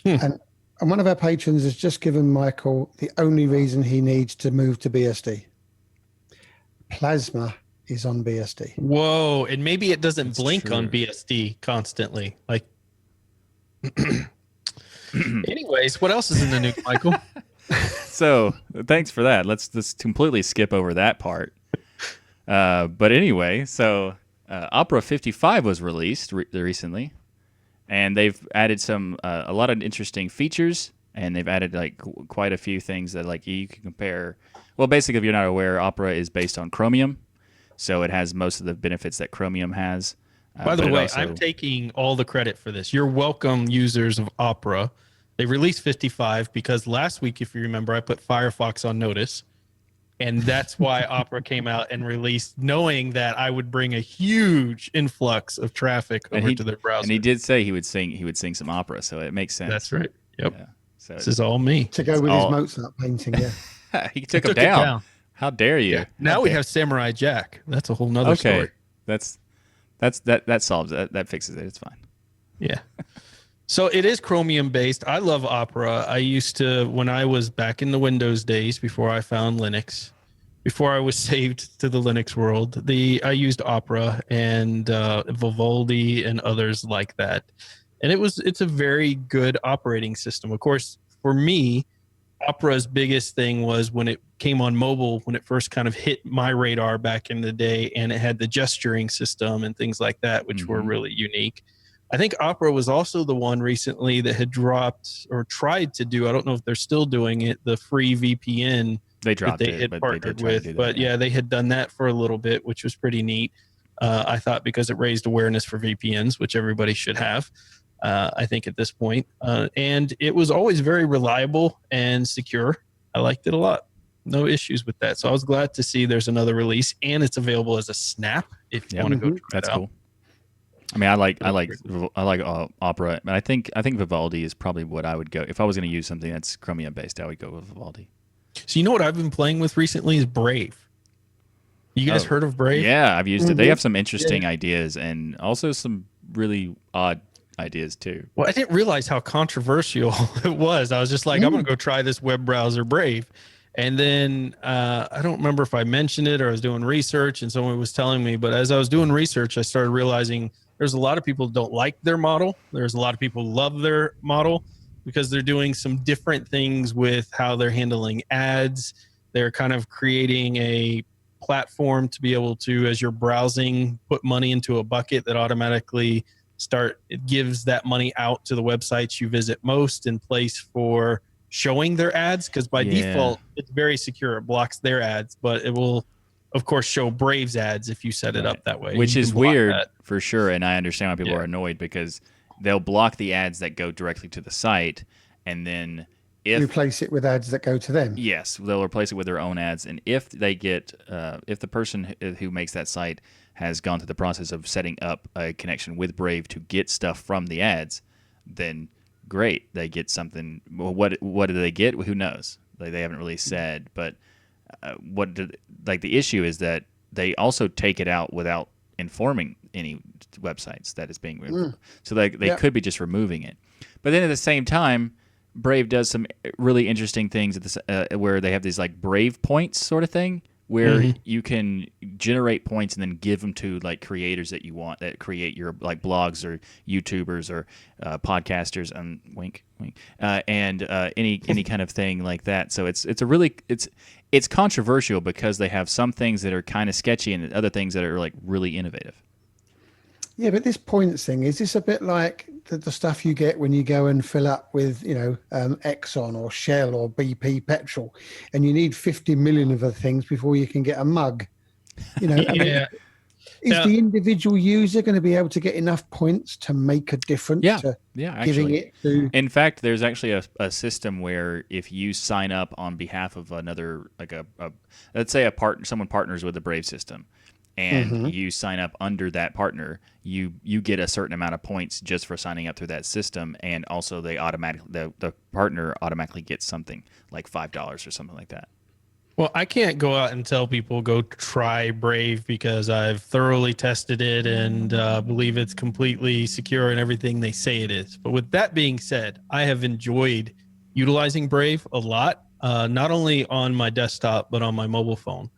And one of our patrons has just given Michael the only reason he needs to move to BSD. Plasma is on BSD. Whoa, and maybe it doesn't blink on BSD constantly. Like, anyways, what else is in the news, Michael? So, thanks for that. Let's just completely skip over that part. But anyway, so Opera 55 was released recently, and they've added a lot of interesting features, and they've added like quite a few things that like you can compare. Well, basically, if you're not aware, Opera is based on Chromium, so it has most of the benefits that Chromium has. By the way, I'm taking all the credit for this. You're welcome, users of Opera. They released 55 because last week, if you remember, I put Firefox on notice. And that's why Opera came out and released, knowing that I would bring a huge influx of traffic over to their browser. And he did say he would sing some opera, so it makes sense. That's right. Yep. Yeah. So this is all me. To go with his Mozart painting, yeah. He took him down. How dare you? Yeah. Now we have Samurai Jack. That's a whole nother story. That solves it. That fixes it. It's fine. Yeah. So it is Chromium based. I love Opera. I used to, when I was back in the Windows days before I found Linux, before I was saved to the Linux world, I used Opera and Vivaldi and others like that. And it's a very good operating system. Of course, for me, Opera's biggest thing was when it came on mobile, when it first kind of hit my radar back in the day, and it had the gesturing system and things like that, which were really unique. I think Opera was also the one recently that had dropped or tried to do, I don't know if they're still doing it, the free VPN they dropped that they had partnered with. But yeah, they had done that for a little bit, which was pretty neat. I thought because it raised awareness for VPNs, which everybody should have, I think at this point. And it was always very reliable and secure. I liked it a lot. No issues with that. So I was glad to see there's another release, and it's available as a snap if you want to go try That's it out. Cool. I mean, I like Opera, but I think Vivaldi is probably what I would go if I was going to use something that's Chromium based. I would go with Vivaldi. So you know what I've been playing with recently is Brave. You guys heard of Brave? Yeah, I've used it. They have some interesting ideas and also some really odd ideas too. Well, I didn't realize how controversial it was. I was just like, I'm going to go try this web browser Brave. And then I don't remember if I mentioned it or I was doing research and someone was telling me, but as I was doing research, I started realizing there's a lot of people who don't like their model. There's a lot of people who love their model because they're doing some different things with how they're handling ads. They're kind of creating a platform to be able to, as you're browsing, put money into a bucket that automatically it gives that money out to the websites you visit most in place for showing their ads, because by default it's very secure. It blocks their ads, but it will of course show Brave's ads if you set it up that way, which is weird for sure. And I understand why people are annoyed because they'll block the ads that go directly to the site, and then replace it with ads that go to them. Yes, they'll replace it with their own ads. And if they get if the person who makes that site has gone through the process of setting up a connection with Brave to get stuff from the ads, then great, they get something. Well, what do they get? Who knows? They haven't really said. But the issue is that they also take it out without informing any websites that it's being removed. So they could be just removing it. But then at the same time, Brave does some really interesting things where they have these like Brave points sort of thing, where you can generate points and then give them to like creators that you want that create your like blogs or YouTubers or podcasters and and any kind of thing like that. So it's controversial because they have some things that are kind of sketchy and other things that are like really innovative. Yeah, but this points thing, is this a bit like the stuff you get when you go and fill up with, Exxon or Shell or BP petrol, and you need 50 million of the things before you can get a mug? Is the individual user going to be able to get enough points to make a difference? Giving it to... In fact, there's actually a system where if you sign up on behalf of another, like let's say someone partners with the Brave system, and you sign up under that partner, you get a certain amount of points just for signing up through that system, and also the partner automatically gets something like $5 or something like that. Well, I can't go out and tell people go try Brave because I've thoroughly tested it and believe it's completely secure and everything they say it is. But with that being said, I have enjoyed utilizing Brave a lot, not only on my desktop but on my mobile phone.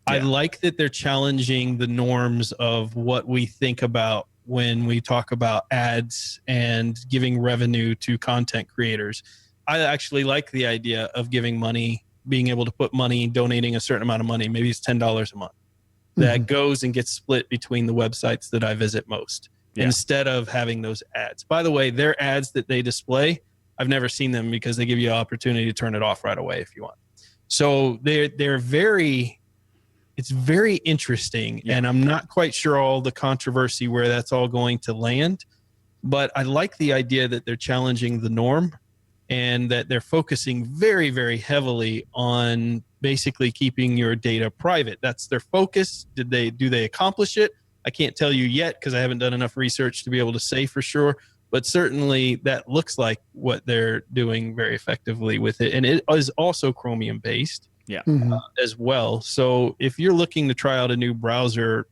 I like that they're challenging the norms of what we think about when we talk about ads and giving revenue to content creators. I actually like the idea of giving money, being able to put money, donating a certain amount of money. Maybe it's $10 a month. that goes and gets split between the websites that I visit most instead of having those ads. By the way, their ads that they display, I've never seen them because they give you an opportunity to turn it off right away if you want. So they're very, it's very interesting, and I'm not quite sure all the controversy where that's all going to land, but I like the idea that they're challenging the norm and that they're focusing very, very heavily on basically keeping your data private. That's their focus. Do they accomplish it? I can't tell you yet because I haven't done enough research to be able to say for sure, but certainly that looks like what they're doing very effectively with it. And it is also Chromium based as well. So if you're looking to try out a new browser,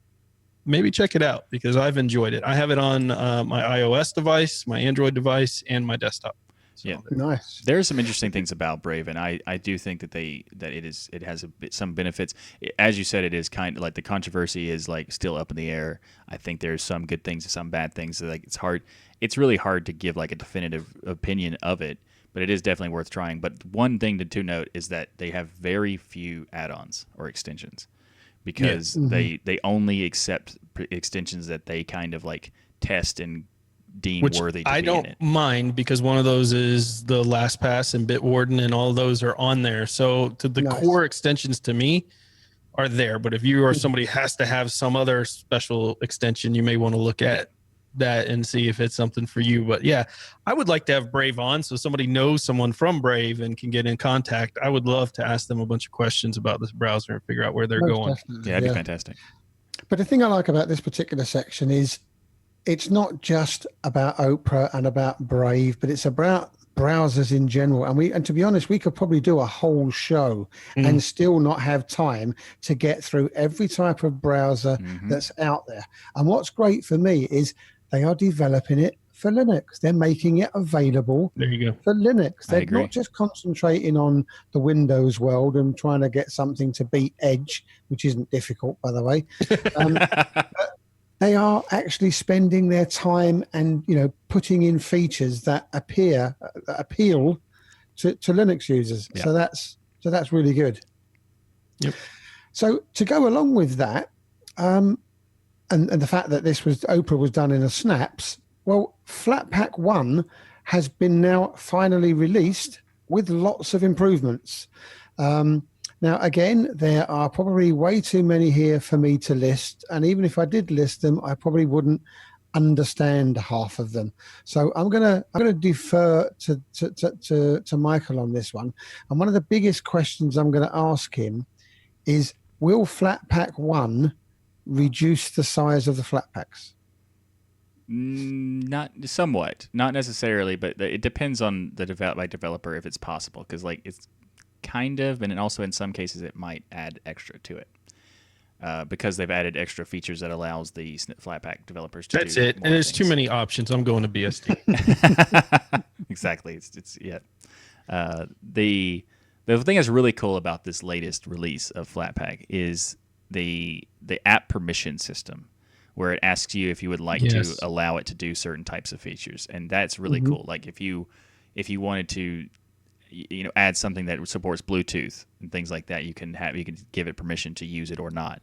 maybe check it out because I've enjoyed it. I have it on my iOS device, my Android device, and my desktop. So nice. There are some interesting things about Brave, and I do think that it has some benefits. As you said, it is kind of like the controversy is like still up in the air. I think there's some good things and some bad things. So like it's really hard to give like a definitive opinion of it, but it is definitely worth trying. But one thing to note is that they have very few add-ons or extensions because they only accept extensions that they kind of like test and deem worthy to I be don't in it. mind because one of those is the LastPass and Bitwarden, and all those are on there. So the core extensions to me are there. But if you or somebody has to have some other special extension, you may want to look at that and see if it's something for you. But yeah, I would like to have Brave on so somebody knows someone from Brave and can get in contact. I would love to ask them a bunch of questions about this browser and figure out where they're going. Yeah, that'd be fantastic. But the thing I like about this particular section is it's not just about Opera and about Brave, but it's about browsers in general. And to be honest, we could probably do a whole show and still not have time to get through every type of browser that's out there. And what's great for me is they are developing it for Linux. They're making it available for Linux. They're not just concentrating on the Windows world and trying to get something to beat Edge, which isn't difficult, by the way. They are actually spending their time and putting in features that appeal to Linux users. So that's really good. Yep. So to go along with that, and the fact that Opera was done in a snaps, well, Flatpak 1 has been now finally released with lots of improvements. Now, again, there are probably way too many here for me to list. And even if I did list them, I probably wouldn't understand half of them. So I'm gonna defer to Michael on this one. And one of the biggest questions I'm going to ask him is, will Flatpak 1 reduce the size of the Flatpaks? Not somewhat, not necessarily, but it depends on the developer if it's possible, because like it's kind of, and also in some cases it might add extra to it because they've added extra features that allows the Flatpak developers to That's do it. more And there's things. too many options. I'm going to BSD. Exactly. The thing that's really cool about this latest release of Flatpak is the app permission system, where it asks you if you would like to allow it to do certain types of features, and that's really cool. Like if you wanted to add something that supports Bluetooth and things like that, you can give it permission to use it or not.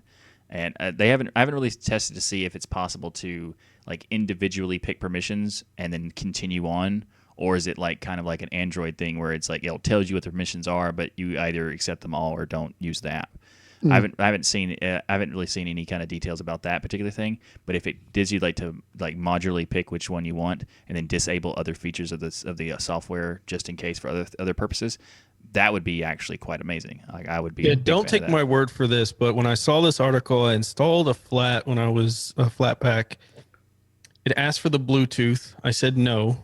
And I haven't really tested to see if it's possible to like individually pick permissions and then continue on, or is it like kind of like an Android thing where it's like it tells you what the permissions are, but you either accept them all or don't use the app. I haven't really seen any kind of details about that particular thing. But if it gives you to modularly pick which one you want and then disable other features of the software just in case for other purposes, that would be actually quite amazing. Like I would be. Yeah, don't take my word for this, but when I saw this article, I installed a Flatpak. It asked for the Bluetooth. I said no.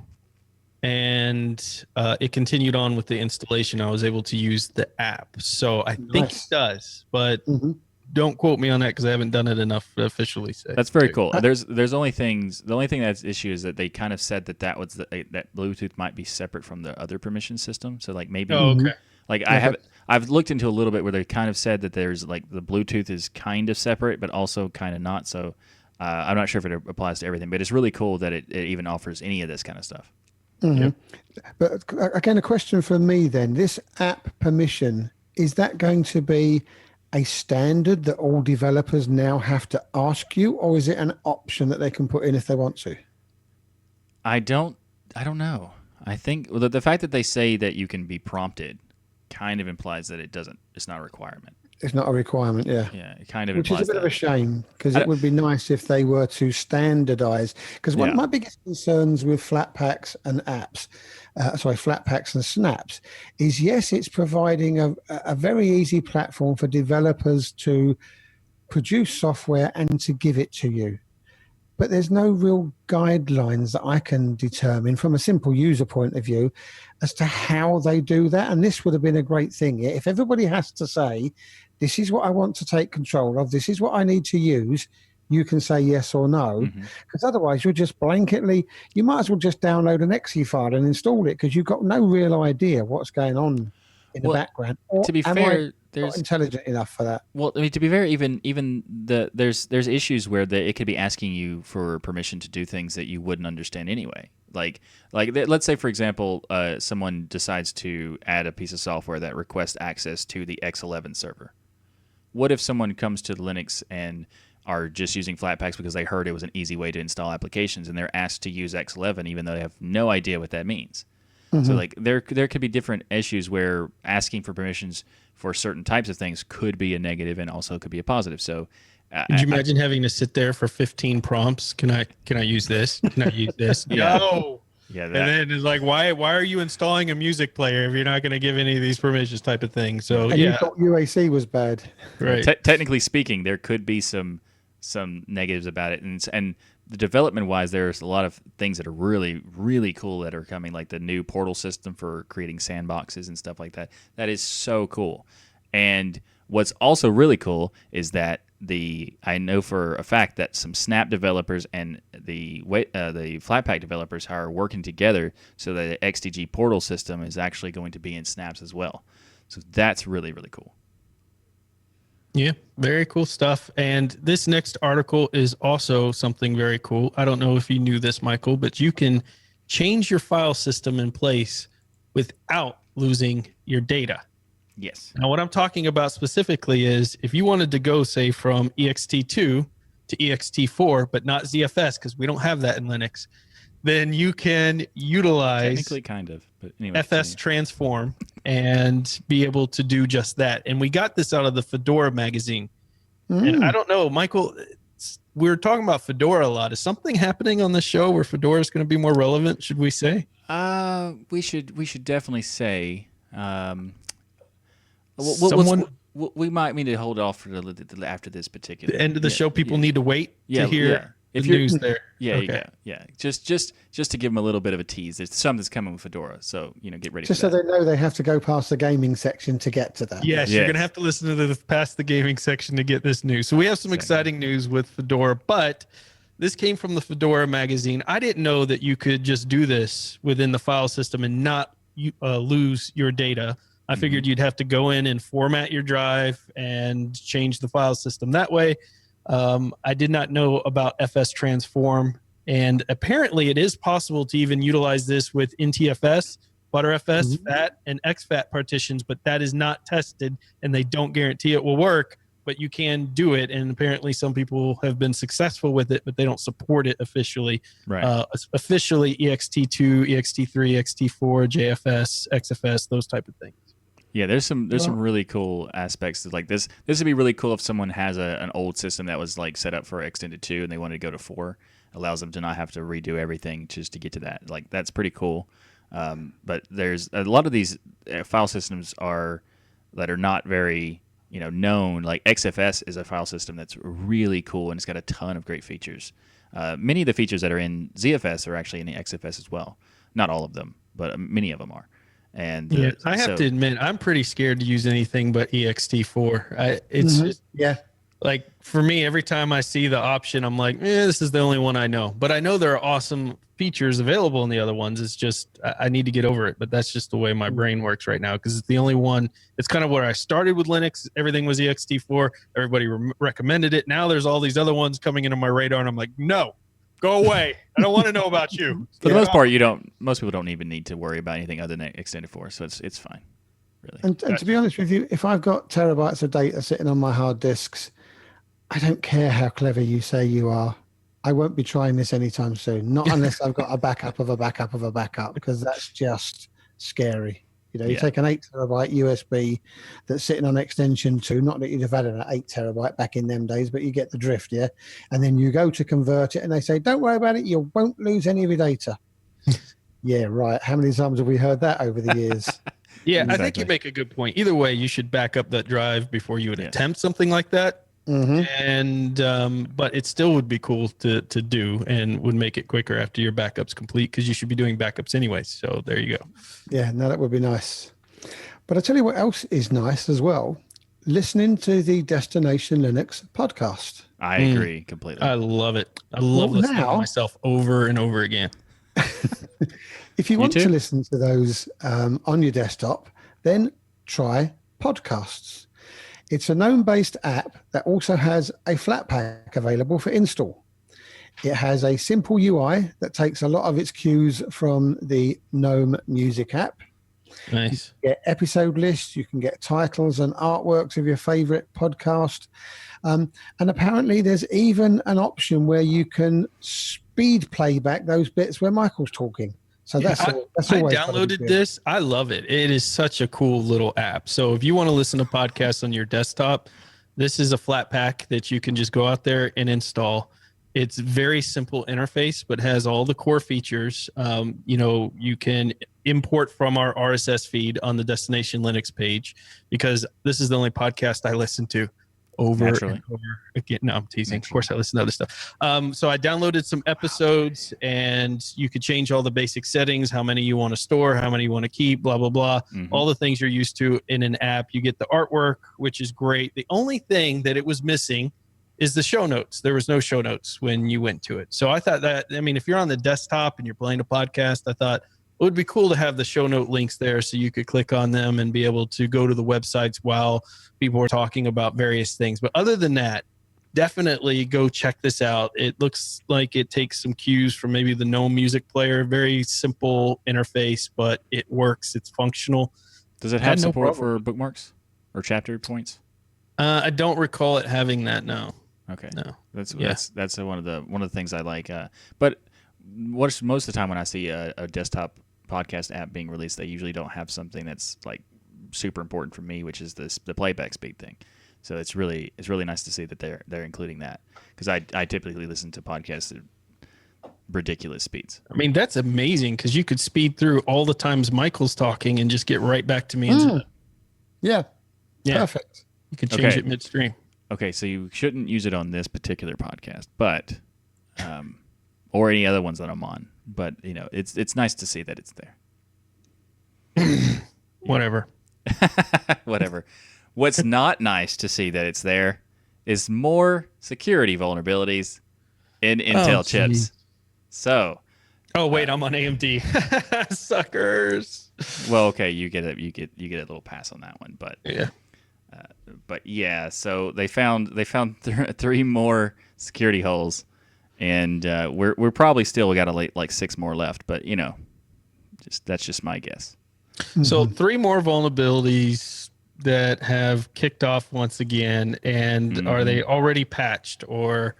And it continued on with the installation. I was able to use the app. So I think it does, but don't quote me on that because I haven't done it enough to officially say. That's very cool. There's only things. The only thing that's issue is that they kind of said that was that Bluetooth might be separate from the other permission system. So like maybe. Oh, okay. Like I've looked into a little bit where they kind of said that there's like the Bluetooth is kind of separate, but also kind of not. So I'm not sure if it applies to everything, but it's really cool that it even offers any of this kind of stuff. But again, a question for me then: this app permission, is that going to be a standard that all developers now have to ask you, or is it an option that they can put in if they want to? I don't know. I think the fact that they say that you can be prompted kind of implies that it's not a requirement. It's not a requirement, yeah. Yeah, it kind of Which implies is a bit of that. a shame, because it would be nice if they were to standardize. Because one of my biggest concerns with Flatpaks and apps, Flatpaks and snaps, is yes, it's providing a very easy platform for developers to produce software and to give it to you. But there's no real guidelines that I can determine from a simple user point of view as to how they do that. And this would have been a great thing. If everybody has to say, this is what I want to take control of, this is what I need to use, you can say yes or no. Because otherwise you're just blanketly, you might as well just download an exe file and install it, because you've got no real idea what's going on in the background. Or to be fair, there's not intelligent enough for that. Well, I mean, to be fair, even there's issues where it could be asking you for permission to do things that you wouldn't understand anyway. Like let's say, for example, someone decides to add a piece of software that requests access to the X11 server. What if someone comes to Linux and are just using Flatpaks because they heard it was an easy way to install applications, and they're asked to use X11 even though they have no idea what that means? So like there could be different issues where asking for permissions for certain types of things could be a negative and also could be a positive. So could you imagine having to sit there for 15 prompts? Can I use this? Can I use this? No. Yeah, and then it's like, why are you installing a music player if you're not going to give any of these permissions, type of thing? So and you thought UAC was bad, right? Technically speaking, there could be some negatives about it, and the development wise, there's a lot of things that are really, really cool that are coming, like the new portal system for creating sandboxes and stuff like that. That is so cool. And what's also really cool is that I know for a fact that some Snap developers and the Flatpak developers are working together so that the XDG portal system is actually going to be in Snaps as well. So that's really, really cool. Yeah, very cool stuff. And this next article is also something very cool. I don't know if you knew this, Michael, but you can change your file system in place without losing your data. Yes. Now, what I'm talking about specifically is if you wanted to go, say, from ext2 to ext4, but not ZFS, because we don't have that in Linux, then you can utilize technically kind of, but anyway, FS transform and be able to do just that. And we got this out of the Fedora magazine. And I don't know, Michael, we're talking about Fedora a lot. Is something happening on the show where Fedora is going to be more relevant, should we say? We should definitely say we might need to hold off for after this particular the end of the show. People need to wait to hear the news there. Yeah, okay. Yeah. Just to give them a little bit of a tease. There's something that's coming with Fedora, so get ready. Just for so that. they know they have to go past the gaming section to get to that. Yes, you're gonna have to listen to past the gaming section to get this news. So we have some exciting news with Fedora, but this came from the Fedora magazine. I didn't know that you could just do this within the file system and not lose your data. I figured you'd have to go in and format your drive and change the file system that way. I did not know about FS Transform, and apparently it is possible to even utilize this with NTFS, ButterFS, FAT, and XFAT partitions, but that is not tested, and they don't guarantee it will work, but you can do it, and apparently some people have been successful with it, but they don't support it officially. Right. Officially, EXT2, EXT3, EXT4, JFS, XFS, those type of things. Yeah, there's some really cool aspects to like this. This would be really cool if someone has an old system that was like set up for extended 2 and they wanted to go to 4. Allows them to not have to redo everything just to get to that. Like that's pretty cool. But there's a lot of these file systems that are not very known. Like XFS is a file system that's really cool and it's got a ton of great features. Many of the features that are in ZFS are actually in the XFS as well. Not all of them, but many of them are. And I have to admit, I'm pretty scared to use anything but ext4. It's just, like for me, every time I see the option, I'm like, this is the only one I know. But I know there are awesome features available in the other ones. It's just I need to get over it. But that's just the way my brain works right now because it's the only one. It's kind of where I started with Linux. Everything was ext4. Everybody recommended it. Now there's all these other ones coming into my radar, and I'm like, no. Go away. I don't want to know about you. For the most part, most people don't even need to worry about anything other than extended 4, so it's fine. really. And to be honest with you, if I've got terabytes of data sitting on my hard disks, I don't care how clever you say you are. I won't be trying this anytime soon. Not unless I've got a backup of a backup of a backup, because that's just scary. You take an 8 terabyte USB that's sitting on extension 2, not that you'd have had an 8 terabyte back in them days, but you get the drift, yeah? And then you go to convert it and they say, don't worry about it, you won't lose any of your data. Yeah, right. How many times have we heard that over the years? Yeah, Exactly. I think you make a good point. Either way, you should back up that drive before you would attempt something like that. Mm-hmm. And but it still would be cool to do, and would make it quicker after your backup's complete, because you should be doing backups anyway. So there you go. Yeah, no, that would be nice. But I tell you what else is nice as well, listening to the Destination Linux podcast. I agree completely. I love it. I love listening to myself over and over again. If you want to listen to those on your desktop, then try podcasts. It's a GNOME-based app that also has a Flatpak available for install. It has a simple UI that takes a lot of its cues from the GNOME Music app. Nice. You get episode lists, you can get titles and artworks of your favorite podcast. And apparently there's even an option where you can speed playback those bits where Michael's talking. So that's I always downloaded this. I love it. It is such a cool little app. So if you want to listen to podcasts on your desktop, this is a Flatpak that you can just go out there and install. It's very simple interface, but has all the core features. You can import from our RSS feed on the Destination Linux page, because this is the only podcast I listen to over and over again. No, I'm teasing. Of course, I listen to other stuff. So I downloaded some episodes, and you could change all the basic settings, how many you want to store, how many you want to keep, blah, blah, blah. All the things you're used to in an app. You get the artwork, which is great. The only thing that it was missing is the show notes. There was no show notes when you went to it. So I thought that, if you're on the desktop and you're playing a podcast, I thought it would be cool to have the show note links there so you could click on them and be able to go to the websites while people are talking about various things. But other than that, definitely go check this out. It looks like it takes some cues from maybe the GNOME music player. Very simple interface, but it works. It's functional. Does it have support for bookmarks or chapter points? I don't recall it having that. No. Okay. No. That's one of the things I like. But most of the time when I see a desktop podcast app being released, they usually don't have something that's like super important for me, which is the playback speed thing. So it's really nice to see that they're including that, because I typically listen to podcasts at ridiculous speeds. That's amazing, because you could speed through all the times Michael's talking and just get right back to me. Yeah. Perfect. You can change it midstream. Okay, so you shouldn't use it on this particular podcast, but or any other ones that I'm on. But it's nice to see that it's there. Whatever. Whatever. What's not nice to see that it's there is more security vulnerabilities in Intel chips. So. Oh wait, I'm on AMD. Suckers. Well, okay, you get a little pass on that one, but yeah. But yeah, so they found three more security holes, and we're probably still got like 6 more left. But that's just my guess. So 3 more vulnerabilities that have kicked off once again, and are they already patched, or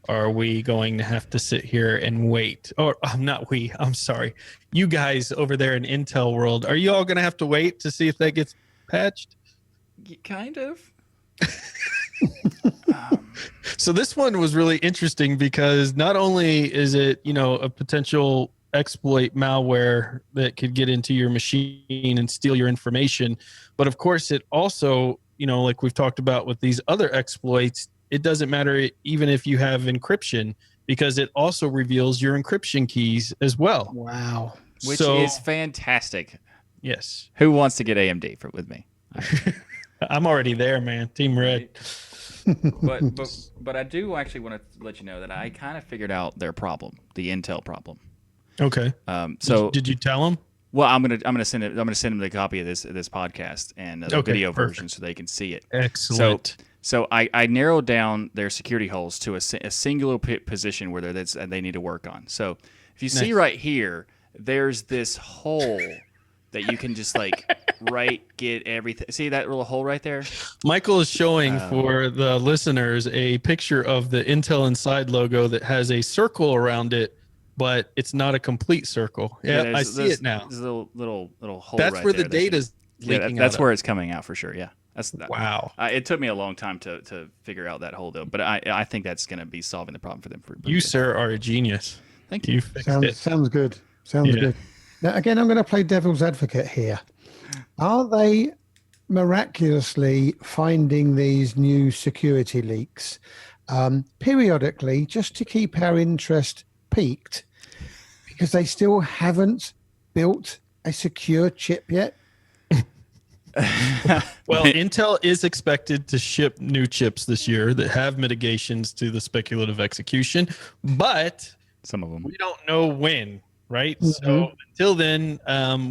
are we going to have to sit here and wait? Or I'm sorry, you guys over there in Intel world, are you all going to have to wait to see if that gets patched? Kind of. So this one was really interesting, because not only is it, a potential exploit malware that could get into your machine and steal your information, but of course it also, like we've talked about with these other exploits, it doesn't matter even if you have encryption, because it also reveals your encryption keys as well. Wow. Which is fantastic. Yes. Who wants to get AMD with me? I'm already there, man. Team Red. But I do actually want to let you know that I kind of figured out their problem, the Intel problem. Okay. So did you tell them? Well, I'm gonna send them the copy of this podcast and the video version so they can see it. Excellent. So I narrowed down their security holes to a singular position where they need to work on. So if you see right here, there's this hole that you can just get everything. See that little hole right there? Michael is showing for the listeners a picture of the Intel Inside logo that has a circle around it, but it's not a complete circle. Yeah, I see it now. There's a little hole. That's right where there. the data's leaking. That's where it's coming out for sure. Yeah. Wow. It took me a long time to figure out that hole though, but I think that's going to be solving the problem for them. You, sir, are a genius. Thank you. Sounds good. Sounds good. Now, again, I'm going to play devil's advocate here. Are they miraculously finding these new security leaks periodically just to keep our interest peaked because they still haven't built a secure chip yet? Well, Intel is expected to ship new chips this year that have mitigations to the speculative execution, but some of them we don't know when, right? So until then,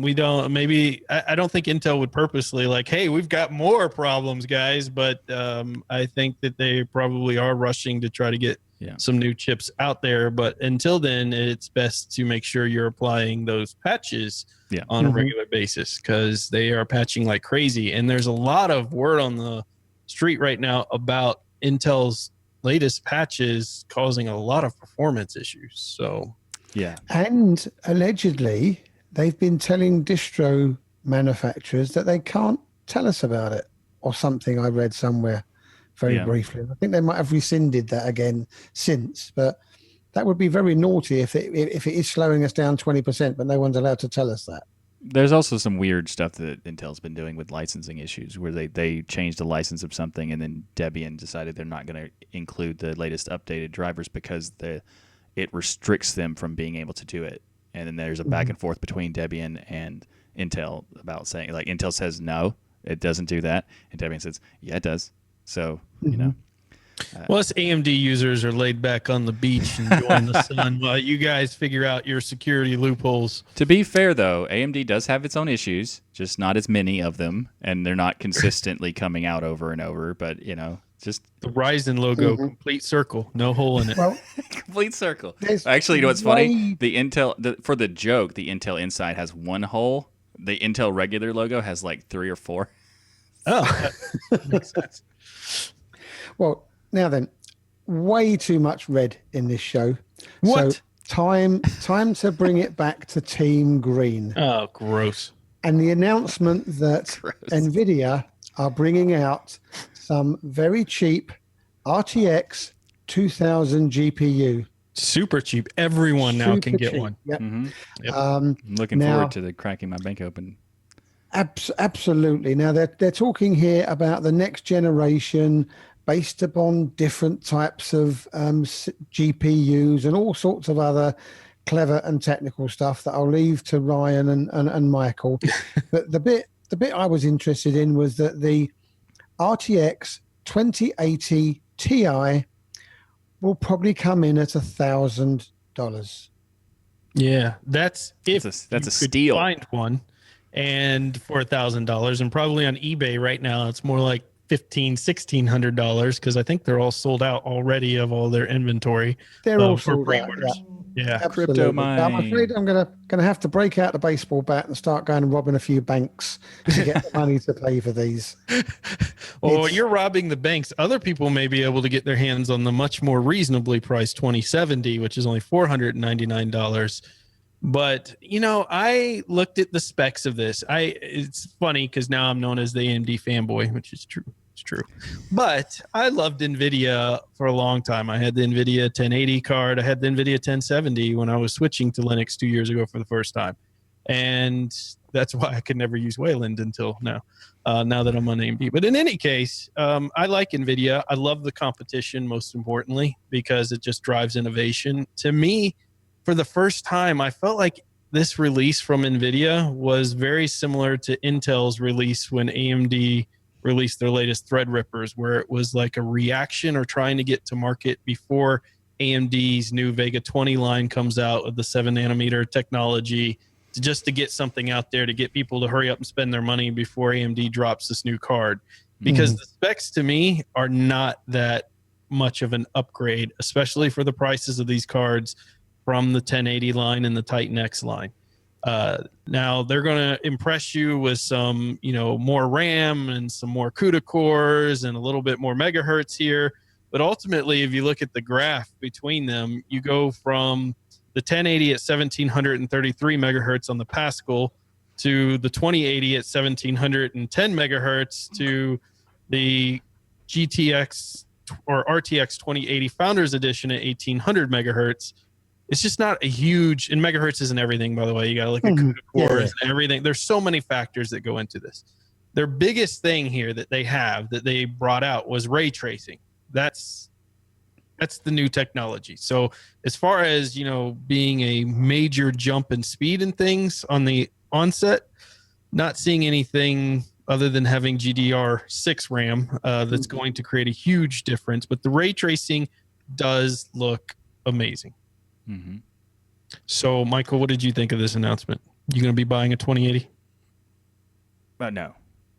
we don't. Maybe I don't think Intel would purposely hey, we've got more problems, guys. But I think that they probably are rushing to try to get some new chips out there. But until then, it's best to make sure you're applying those patches on a regular basis because they are patching like crazy. And there's a lot of word on the street right now about Intel's latest patches causing a lot of performance issues. So, and allegedly they've been telling distro manufacturers that they can't tell us about it or something. I read somewhere very briefly. I think they might have rescinded that again since, but that would be very naughty if it is slowing us down 20%, but no one's allowed to tell us that. There's also some weird stuff that Intel's been doing with licensing issues where they changed the license of something and then Debian decided they're not going to include the latest updated drivers because it restricts them from being able to do it. And then there's a back and forth between Debian and Intel about saying, Intel says, no, it doesn't do that. And Debian says, yeah, it does. So, you know. Well, us AMD users are laid back on the beach enjoying the sun while you guys figure out your security loopholes. To be fair, though, AMD does have its own issues, just not as many of them, and they're not consistently coming out over and over. But just the Ryzen logo, complete circle, no hole in it. Well, complete circle. Actually, you know what's funny? The Intel for the joke, the Intel Inside has one hole. The Intel regular logo has 3 or 4. Oh, that makes sense. Well. Now then, way too much red in this show. What? So time to bring it back to Team Green. Oh, gross. And the announcement that NVIDIA are bringing out some very cheap RTX 2000 GPU. Super cheap. Everyone now can get one. Yep. Yep. I'm looking forward to cracking my bank open. Absolutely. Now, they're talking here about the next generation based upon different types of GPUs and all sorts of other clever and technical stuff that I'll leave to Ryan and Michael. But the bit I was interested in was that the RTX 2080 Ti will probably come in at $1,000. Yeah, that's a steal. Find one, and for $1,000, and probably on eBay right now it's more like $1,600 because I think they're all sold out already of all their inventory. They're all sold out. Yeah. Crypto mine. I'm afraid I'm gonna have to break out the baseball bat and start going and robbing a few banks to get the money to pay for these. Well, you're robbing the banks. Other people may be able to get their hands on the much more reasonably priced 2070, which is only $499. But, I looked at the specs of this. It's funny because now I'm known as the AMD fanboy, which is true. It's true. But I loved NVIDIA for a long time. I had the NVIDIA 1080 card. I had the NVIDIA 1070 when I was switching to Linux 2 years ago for the first time. And that's why I could never use Wayland until now, now that I'm on AMD. But in any case, I like NVIDIA. I love the competition, most importantly, because it just drives innovation. To me, for the first time, I felt like this release from NVIDIA was very similar to Intel's release when AMD released their latest Threadrippers, where it was like a reaction or trying to get to market before AMD's new Vega 20 line comes out with the 7-nanometer technology, just to get something out there to get people to hurry up and spend their money before AMD drops this new card. Because the specs to me are not that much of an upgrade, especially for the prices of these cards from the 1080 line and the Titan X line. Now they're going to impress you with some, more RAM and some more CUDA cores and a little bit more megahertz here. But ultimately, if you look at the graph between them, you go from the 1080 at 1733 megahertz on the Pascal to the 2080 at 1710 megahertz to the GTX or RTX 2080 Founders Edition at 1800 megahertz. It's just not a huge, and megahertz isn't everything, by the way. You got to look at CUDA cores and everything. There's so many factors that go into this. Their biggest thing here that they brought out was ray tracing. That's the new technology. So as far as, being a major jump in speed and things on the onset, not seeing anything other than having GDR6 RAM that's going to create a huge difference. But the ray tracing does look amazing. Mm-hmm. So, Michael, what did you think of this announcement? You going to be buying a 2080? No,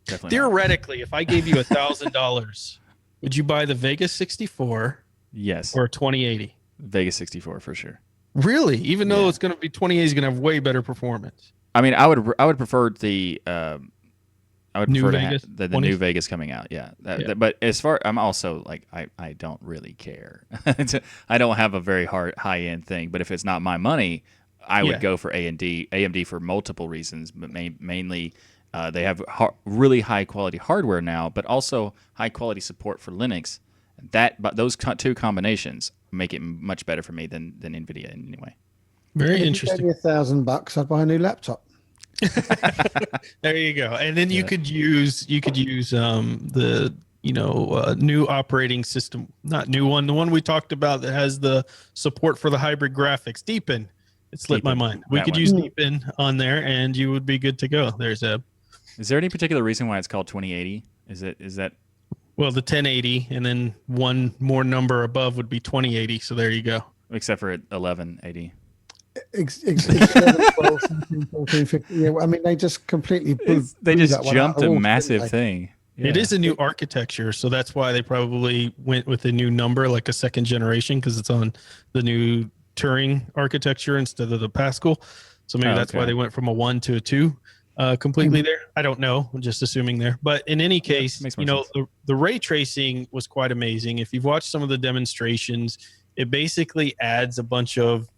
definitely. Theoretically, if I gave you $1,000, would you buy the Vega 64? Yes. Or a 2080? Vega 64 for sure. Really? Even though it's going to be 2080 is going to have way better performance. I mean, I would prefer the new Vegas coming out. Yeah. But as far, I'm also like, I don't really care. I don't have a very high end thing, but if it's not my money, I would go for AMD for multiple reasons, but mainly they have really high quality hardware now, but also high quality support for Linux. But those two combinations make it much better for me than NVIDIA anyway. Very interesting. If you gave me $1,000, I'd buy a new laptop. There you go. And then you could use the new operating system, not new one, the one we talked about that has the support for the hybrid graphics, Deepin. It slipped my mind. We could use Deepin on there and you would be good to go. Is there any particular reason why it's called 2080? Is that well, the 1080 and then one more number above would be 2080, so there you go. Except for 1180. 11, 12, 17, 14, 15. Yeah, I mean, they just completely they just jumped a massive thing. Yeah. It is a new architecture, so that's why they probably went with a new number, like a second generation, because it's on the new Turing architecture instead of the Pascal. So maybe that's why they went from a 1 to a 2 completely there. I don't know. I'm just assuming there. But in any case, the ray tracing was quite amazing. If you've watched some of the demonstrations, it basically adds a bunch of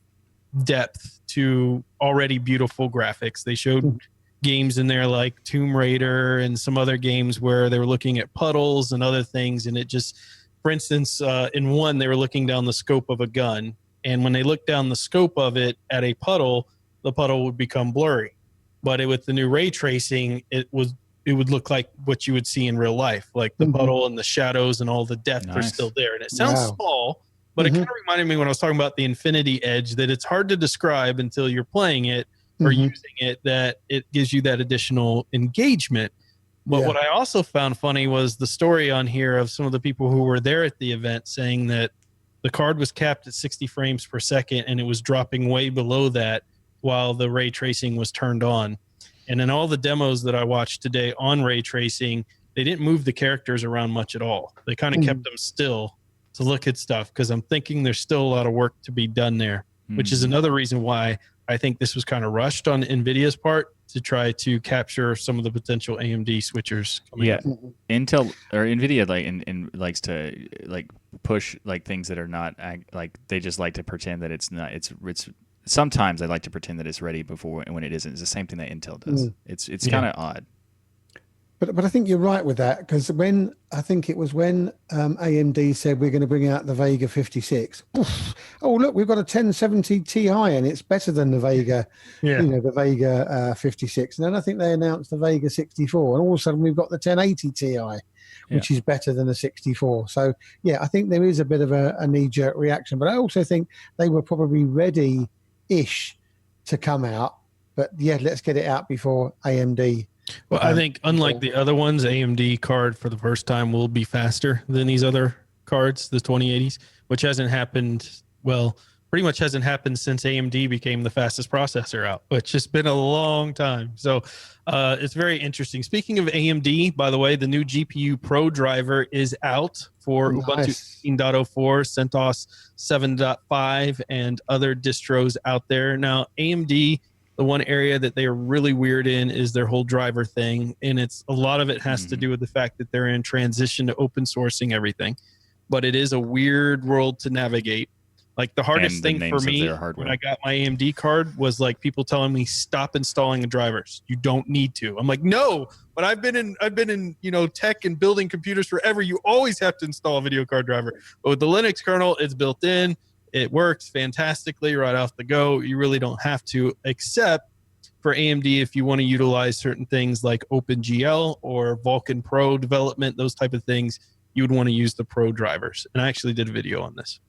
depth to already beautiful graphics. They showed games in there like Tomb Raider and some other games where they were looking at puddles and other things, and it just, for instance, in one they were looking down the scope of a gun, and when they looked down the scope of it at a puddle, the puddle would become blurry. But with the new ray tracing, it would look like what you would see in real life, like the puddle and the shadows and all the depth are still there. And it sounds small, but it kind of reminded me when I was talking about the Infinity Edge that it's hard to describe until you're playing it or using it, that it gives you that additional engagement. But what I also found funny was the story on here of some of the people who were there at the event saying that the card was capped at 60 frames per second and it was dropping way below that while the ray tracing was turned on. And in all the demos that I watched today on ray tracing, they didn't move the characters around much at all. They kind of kept them still to look at stuff, because I'm thinking there's still a lot of work to be done there, which is another reason why I think this was kind of rushed on NVIDIA's part to try to capture some of the potential AMD switchers. Intel or NVIDIA likes to push things that are not they just like to pretend that it's not. It's sometimes they like to pretend that it's ready before when it isn't. It's the same thing that Intel does. It's kind of odd. But I think you're right with that, because when AMD said we're going to bring out the Vega 56, oh look, we've got a 1070 Ti and it's better than the Vega, the Vega 56. And then I think they announced the Vega 64, and all of a sudden we've got the 1080 Ti, which is better than the 64. So I think there is a bit of a knee-jerk reaction, but I also think they were probably ready-ish to come out. But let's get it out before AMD. Well, I think unlike the other ones, AMD card for the first time will be faster than these other cards, the 2080s, which hasn't happened, pretty much hasn't happened since AMD became the fastest processor out, which has been a long time. So it's very interesting. Speaking of AMD, by the way, the new GPU Pro driver is out for Ubuntu 18.04, CentOS 7.5, and other distros out there. Now, AMD The one area that they are really weird in is their whole driver thing. And a lot of it has to do with the fact that they're in transition to open sourcing everything. But it is a weird world to navigate. Like the hardest thing for me when I got my AMD card was like people telling me stop installing the drivers. You don't need to. I'm like, no, but I've been in tech and building computers forever. You always have to install a video card driver. But with the Linux kernel, it's built in. It works fantastically right off the go. You really don't have to, except for AMD if you want to utilize certain things like OpenGL or Vulkan Pro development, those type of things, you would want to use the Pro drivers. And I actually did a video on this.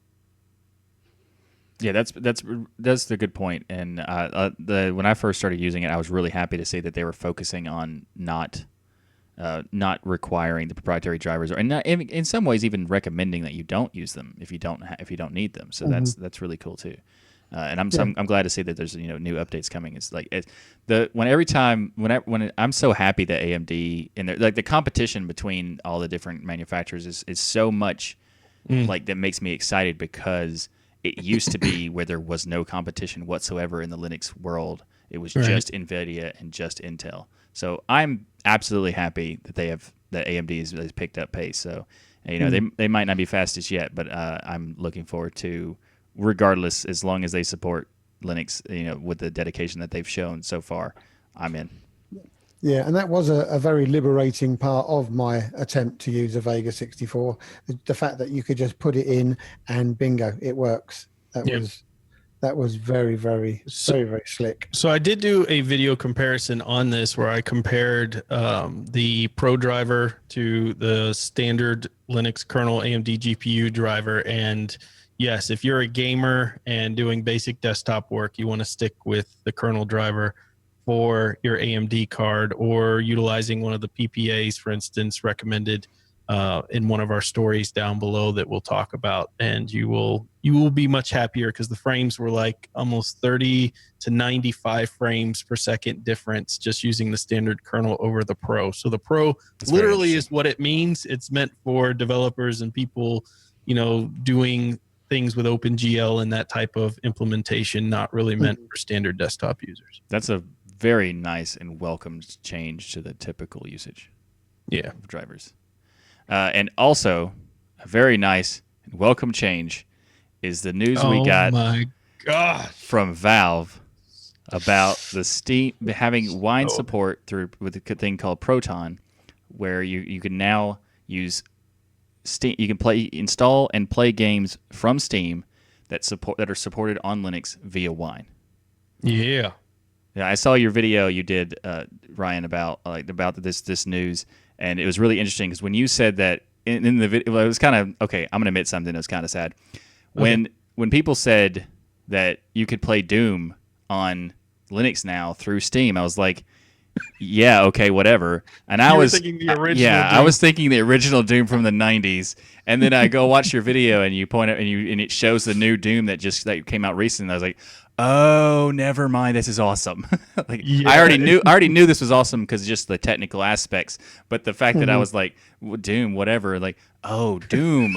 Yeah, that's the good point. And when I first started using it, I was really happy to see that they were focusing on not requiring the proprietary drivers, and in some ways even recommending that you don't use them if you don't need them. So that's really cool too. And I'm glad to see that there's new updates coming. It's like when I'm so happy that AMD and like the competition between all the different manufacturers is so much like that makes me excited, because it used to be where there was no competition whatsoever in the Linux world. It was just NVIDIA and just Intel. So I'm absolutely happy that AMD has picked up pace. So they might not be fastest yet, but I'm looking forward to, regardless, as long as they support Linux, with the dedication that they've shown so far, I'm in. Yeah, and that was a very liberating part of my attempt to use a Vega 64. The fact that you could just put it in and bingo, it works. That was very, very, very slick. So I did do a video comparison on this where I compared the Pro driver to the standard Linux kernel AMD GPU driver. And yes, if you're a gamer and doing basic desktop work, you want to stick with the kernel driver for your AMD card, or utilizing one of the PPAs, for instance, recommended in one of our stories down below that we'll talk about. And you will be much happier, because the frames were like almost 30 to 95 frames per second difference just using the standard kernel over the Pro. So the Pro literally is what it means. It's meant for developers and people, doing things with OpenGL and that type of implementation, not really meant for standard desktop users. That's a very nice and welcome change to the typical usage of drivers. And also, a very nice and welcome change is the news we got from Valve about the Steam having wine support with a thing called Proton, where you can now use Steam. You can install and play games from Steam that are supported on Linux via Wine. Yeah. Yeah, I saw your video you did, Ryan, about this news, and it was really interesting because when you said that in the video, it was kind of okay. I'm gonna admit something that was kind of sad. When people said that you could play Doom on Linux now through Steam, I was like, yeah, okay, whatever. And I was thinking the original. Yeah, Doom. I was thinking the original Doom from the '90s, and then I go watch your video and you point out and it shows the new Doom that came out recently. And I was like, oh, never mind. This is awesome. I already knew this was awesome because just the technical aspects. But the fact that I was like, Doom, whatever. Like, oh, Doom.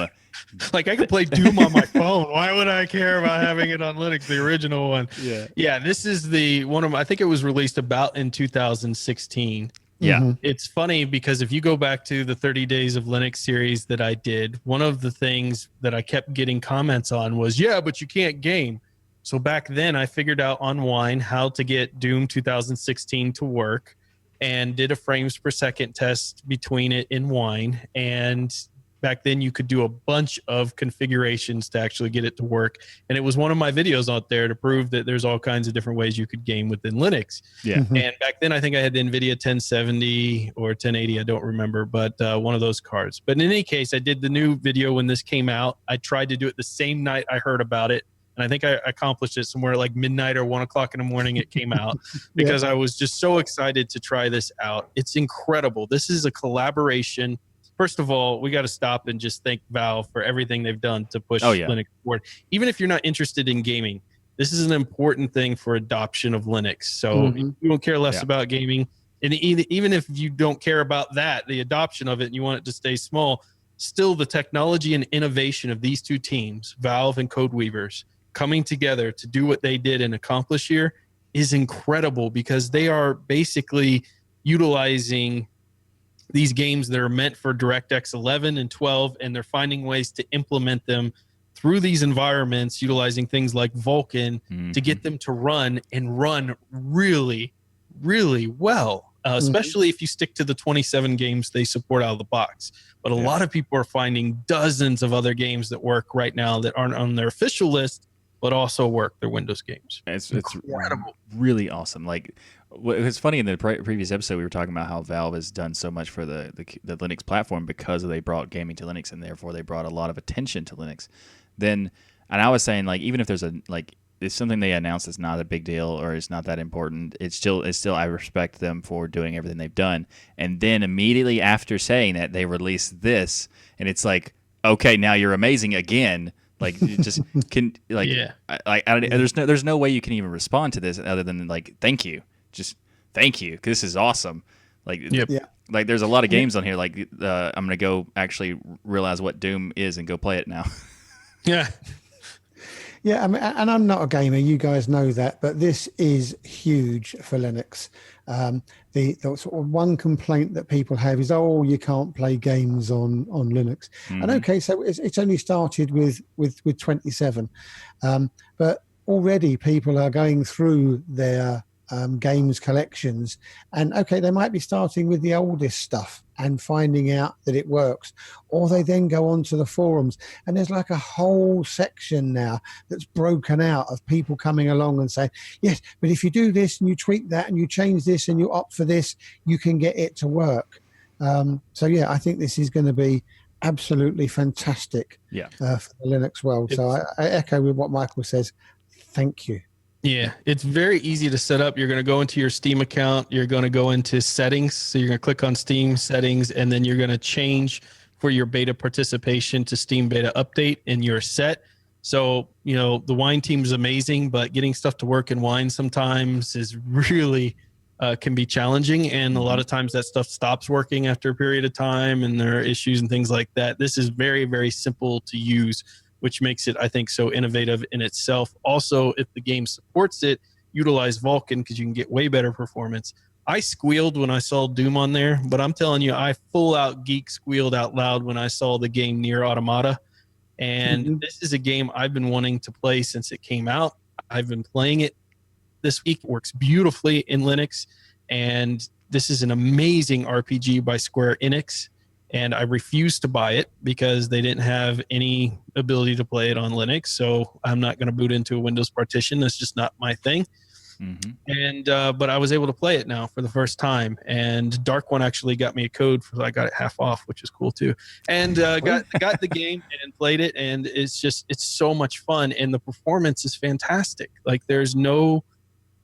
Like I could play Doom on my phone. Why would I care about having it on Linux, the original one? Yeah. This is I think it was released about in 2016. Yeah. It's funny because if you go back to the 30 Days of Linux series that I did, one of the things that I kept getting comments on was, but you can't game. So back then I figured out on Wine how to get Doom 2016 to work and did a frames per second test between it in Wine. And back then you could do a bunch of configurations to actually get it to work. And it was one of my videos out there to prove that there's all kinds of different ways you could game within Linux. Yeah. And back then I think I had the NVIDIA 1070 or 1080, I don't remember, but one of those cards. But in any case, I did the new video when this came out. I tried to do it the same night I heard about it. And I think I accomplished it somewhere like midnight or 1 o'clock in the morning. It came out because I was just so excited to try this out. It's incredible. This is a collaboration. First of all, we got to stop and just thank Valve for everything they've done to push Linux forward. Even if you're not interested in gaming, this is an important thing for adoption of Linux. So if you don't care less about gaming, and even if you don't care about that, the adoption of it, and you want it to stay small, still the technology and innovation of these two teams, Valve and CodeWeavers, coming together to do what they did and accomplish here is incredible because they are basically utilizing these games that are meant for DirectX 11 and 12, and they're finding ways to implement them through these environments, utilizing things like Vulkan to get them to run and run really, really well, especially if you stick to the 27 games they support out of the box. But a lot of people are finding dozens of other games that work right now that aren't on their official list, but also work. They're Windows games. It's incredible. Really awesome. Like, it was funny in the previous episode, we were talking about how Valve has done so much for the Linux platform because they brought gaming to Linux, and therefore they brought a lot of attention to Linux. And I was saying, like, even if there's it's something they announced that's not a big deal or it's not that important, it's still I respect them for doing everything they've done. And then immediately after saying that, they released this, and it's like, okay, now you're amazing again. Like, you just can, like, there's no way you can even respond to this other than like, thank you, just thank you, because this is awesome. Like, like there's a lot of games on here. Like, I'm gonna go actually realize what Doom is and go play it now. Yeah, I mean, and I'm not a gamer, you guys know that, but this is huge for Linux. The sort of one complaint that people have is, oh, you can't play games on Linux. And okay, so it's only started with 27, but already people are going through their games collections, and okay, they might be starting with the oldest stuff and finding out that it works, or they then go onto the forums, and there's like a whole section now that's broken out of people coming along and saying, yes, but if you do this and you tweak that and you change this and you opt for this, you can get it to work. So yeah, I think this is going to be absolutely fantastic for the Linux world. So I echo with what Michael says. Thank you. Yeah, it's very easy to set up. You're going to go into your Steam account. You're going to go into settings. So you're going to click on Steam settings, and then you're going to change for your beta participation to Steam beta update, and you're set. So, you know, the Wine team is amazing, but getting stuff to work in Wine sometimes is really can be challenging. And a lot of times that stuff stops working after a period of time, and there are issues and things like that. This is very, very simple to use, which makes it, I think, so innovative in itself. Also, if the game supports it, utilize Vulkan because you can get way better performance. I squealed when I saw Doom on there, but I'm telling you, I full out geek squealed out loud when I saw the game Nier Automata. And this is a game I've been wanting to play since it came out. I've been playing it this week. It works beautifully in Linux. And this is an amazing RPG by Square Enix. And I refused to buy it because they didn't have any ability to play it on Linux. So I'm not going to boot into a Windows partition. That's just not my thing. And but I was able to play it now for the first time. And Dark One actually got me a code for, I got it half off, which is cool too. And got the game and played it. And it's so much fun. And the performance is fantastic. Like, there's no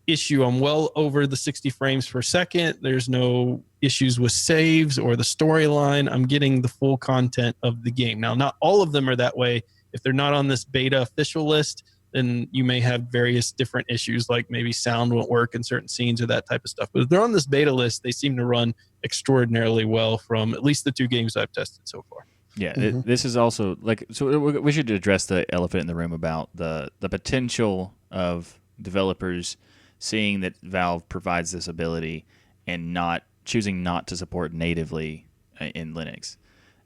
issue. I'm well over the 60 frames per second. There's no issues with saves or the storyline. I'm getting the full content of the game. Now, not all of them are that way. If they're not on this beta official list, then you may have various different issues, like maybe sound won't work in certain scenes or that type of stuff. But if they're on this beta list, they seem to run extraordinarily well from at least the 2 games I've tested so far. Yeah, this is also, like, so we should address the elephant in the room about the potential of developers seeing that Valve provides this ability and choosing not to support natively in Linux.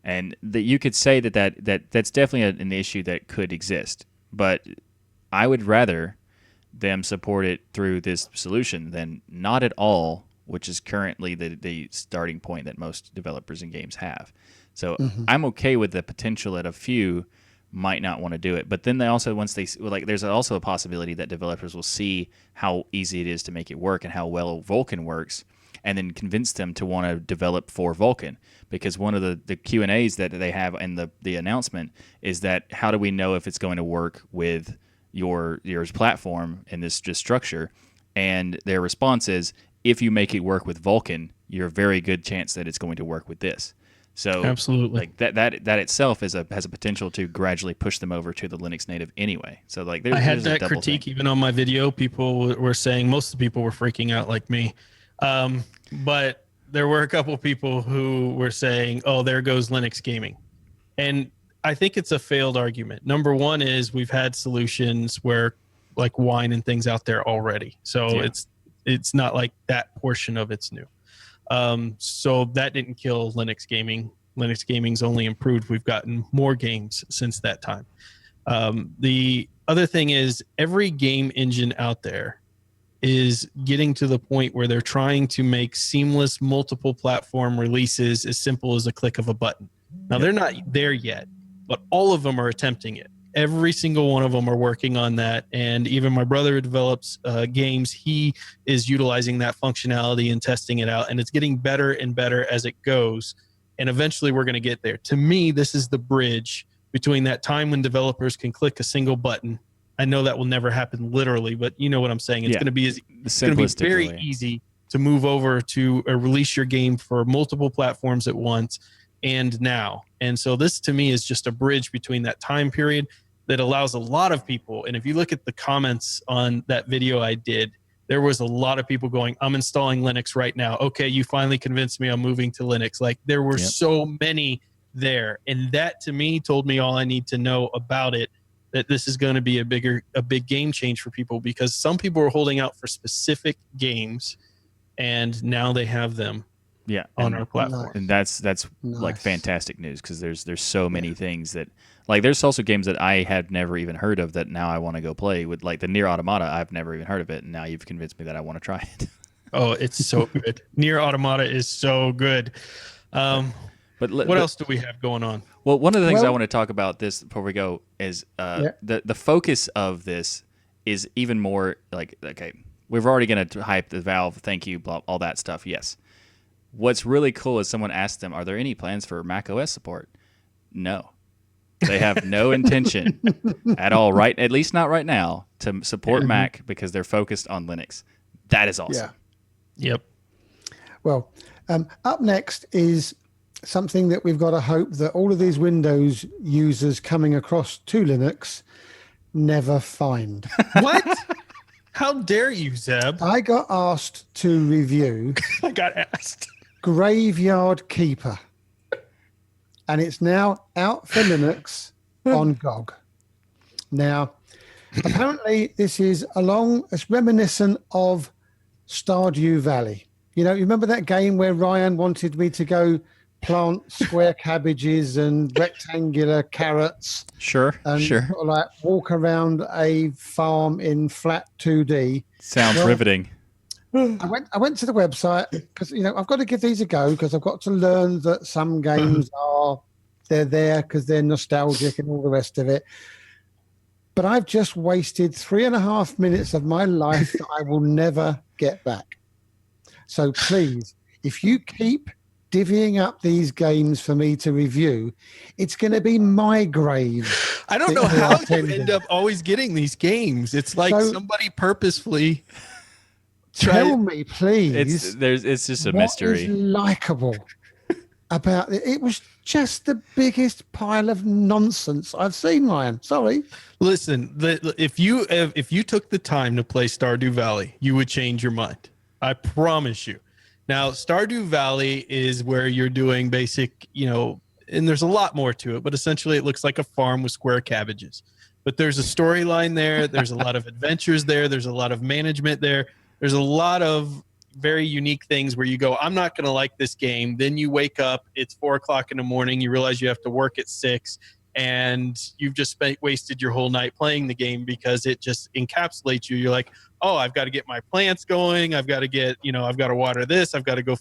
And that you could say that's definitely an issue that could exist. But I would rather them support it through this solution than not at all, which is currently the starting point that most developers and games have. So I'm okay with the potential that a few might not want to do it, but then they also, there's also a possibility that developers will see how easy it is to make it work and how well Vulkan works, and then convince them to want to develop for Vulkan. Because one of the Q&As that they have in the announcement is that, how do we know if it's going to work with your platform in this just structure? And their response is, if you make it work with Vulkan, you're a very good chance that it's going to work with this. So absolutely, like that itself has a potential to gradually push them over to the Linux native anyway. So like I had that critique even on my video. People were saying, most of the people were freaking out like me, but there were a couple people who were saying, "Oh, there goes Linux gaming," and I think it's a failed argument. Number one is we've had solutions where like Wine and things out there already. So it's not like that portion of it's new. So that didn't kill Linux gaming. Linux gaming's only improved. We've gotten more games since that time. The other thing is every game engine out there is getting to the point where they're trying to make seamless multiple platform releases as simple as a click of a button. Now, they're not there yet, but all of them are attempting it. Every single one of them are working on that. And even my brother who develops games, he is utilizing that functionality and testing it out. And it's getting better and better as it goes. And eventually we're going to get there. To me, this is the bridge between that time when developers can click a single button. I know that will never happen literally, but you know what I'm saying. It's going to be very easy to move over to release your game for multiple platforms at once and now. And so this to me is just a bridge between that time period that allows a lot of people. And if you look at the comments on that video I did, there was a lot of people going, I'm installing Linux right now. Okay, you finally convinced me I'm moving to Linux. Like there were so many there. And that to me told me all I need to know about it, that this is going to be a big game change for people, because some people were holding out for specific games and now they have them on our platform. And that's like fantastic news, because there's so many things that, like, there's also games that I had never even heard of that now I want to go play with, like the Nier Automata. I've never even heard of it, and now you've convinced me that I want to try it. Oh, it's so good. Nier Automata is so good. But what else do we have going on? Well, one of the things I want to talk about this before we go is the focus of this is even more like, okay, we're already going to hype the Valve, thank you, blah, all that stuff. Yes. What's really cool is someone asked them, are there any plans for Mac OS support? No. They have no intention at all, right? At least not right now, to support Mac, because they're focused on Linux. That is awesome. Yeah. Yep. Well, up next is something that we've got to hope that all of these Windows users coming across to Linux never find. What? How dare you, Zeb? I got asked to review I got asked. Graveyard Keeper. And it's now out for Linux on GOG. Now, apparently this is it's reminiscent of Stardew Valley. You know, you remember that game where Ryan wanted me to go plant square cabbages and rectangular carrots? Sure. Sort of like walk around a farm in flat 2D. Sounds riveting. I went to the website because, you know, I've got to give these a go, because I've got to learn that some games they're there because they're nostalgic and all the rest of it. But I've just wasted 3.5 minutes of my life that I will never get back. So please, if you keep divvying up these games for me to review, it's going to be my grave. I don't know how you end up always getting these games. It's like somebody purposefully tell me, please. It's just a mystery. What is likable about it? It was just the biggest pile of nonsense I've seen, Ryan. Sorry. Listen, if you took the time to play Stardew Valley, you would change your mind. I promise you. Now, Stardew Valley is where you're doing basic, you know, and there's a lot more to it, but essentially it looks like a farm with square cabbages. But there's a storyline there. There's a lot of adventures there. There's a lot of management there. There's a lot of very unique things where you go, I'm not going to like this game. Then you wake up, it's 4:00 in the morning. You realize you have to work at 6, and you've just wasted your whole night playing the game because it just encapsulates you. You're like, oh, I've got to get my plants going. I've got to get, you know, I've got to water this. I've got to go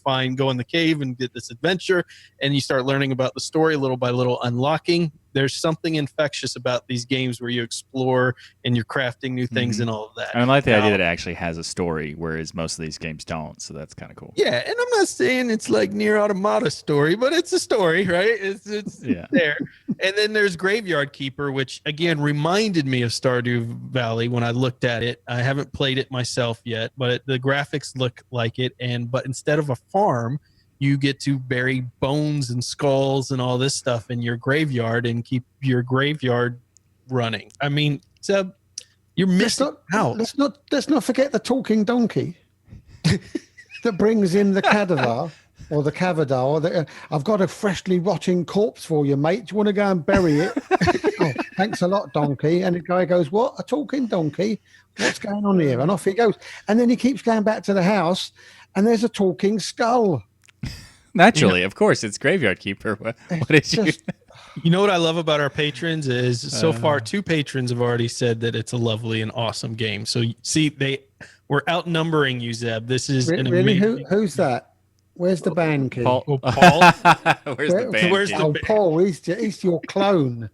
in the cave and get this adventure. And you start learning about the story little by little, unlocking. There's something infectious about these games where you explore and you're crafting new things and all of that. I like the idea that it actually has a story, whereas most of these games don't. So that's kind of cool. Yeah, and I'm not saying it's like Nier Automata story, but it's a story, right? It's there. And then there's Graveyard Keeper, which again reminded me of Stardew Valley when I looked at it. I haven't played it myself yet, but the graphics look like it. But instead of a farm, you get to bury bones and skulls and all this stuff in your graveyard and keep your graveyard running. I mean, Seb, you're missing out. Let's not forget the talking donkey that brings in the cadaver. or the Cavadar. Or I've got a freshly rotting corpse for you, mate. Do you want to go and bury it? Oh, thanks a lot, donkey. And the guy goes, what? A talking donkey? What's going on here? And off he goes. And then he keeps going back to the house, and there's a talking skull. Naturally, of course, it's Graveyard Keeper. What is you? You know what I love about our patrons is so far 2 patrons have already said that it's a lovely and awesome game. So see, we're outnumbering you, Zeb. This is an really? amazing. Who's that? Where's the band key? Paul. Where's the band key? Oh, Paul, he's your clone.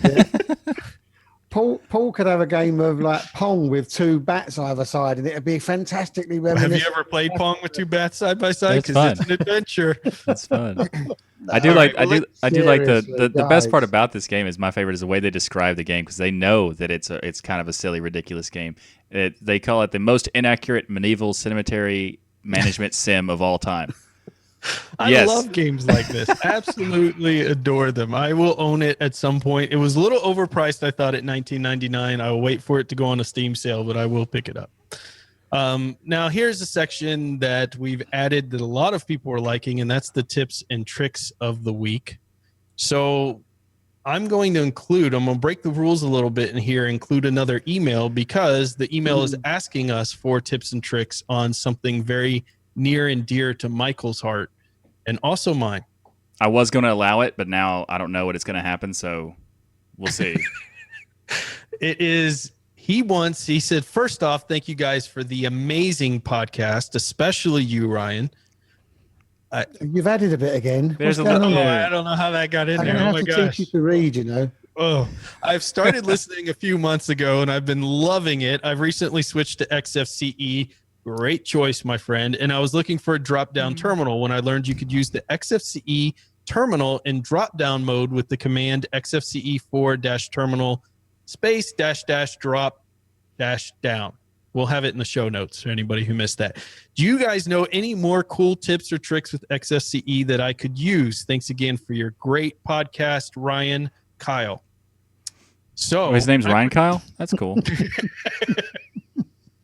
Yeah. Paul could have a game of like Pong with 2 bats either side, and it'd be fantastically reminiscent. Have you ever played Pong with 2 bats side by side? It's fun. It's an adventure. That's fun. I do like the best part about this game is my favorite is the way they describe the game, because they know that it's kind of a silly, ridiculous game. They call it the most inaccurate medieval cemetery management sim of all time. I love games like this. Absolutely adore them. I will own it at some point. It was a little overpriced, I thought, at $19.99. I will wait for it to go on a Steam sale, but I will pick it up. Now, here's a section that we've added that a lot of people are liking, and that's the tips and tricks of the week. So I'm going to break the rules a little bit in here, include another email, because the email is asking us for tips and tricks on something very near and dear to Michael's heart and also mine. I was going to allow it, but now I don't know what it's going to happen, so we'll see. He said, first off, thank you guys for the amazing podcast, especially you, Ryan. You've added a bit again. There's a little. I don't know how that got in there. I'm going to have to teach you to read, you know. Oh, I've started listening a few months ago, and I've been loving it. I've recently switched to XFCE. Great choice, my friend. And I was looking for a drop-down terminal when I learned you could use the XFCE terminal in drop-down mode with the command XFCE4-terminal space --drop-down. We'll have it in the show notes for anybody who missed that. Do you guys know any more cool tips or tricks with XFCE that I could use? Thanks again for your great podcast, Ryan Kyle. So his name's Ryan Kyle? That's cool.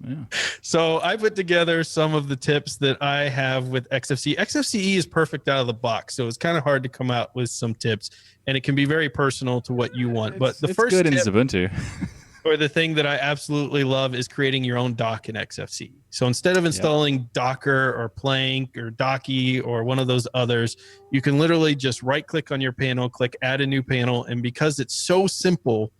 Yeah. So I put together some of the tips that I have with XFCE. XFCE is perfect out of the box, so it's kind of hard to come out with some tips, and it can be very personal to what you want. But the first good in tip, Lubuntu. or the thing that I absolutely love, is creating your own dock in XFCE. So instead of installing Docker or Plank or Docky or one of those others, you can literally just right-click on your panel, click Add a new panel, and because it's so simple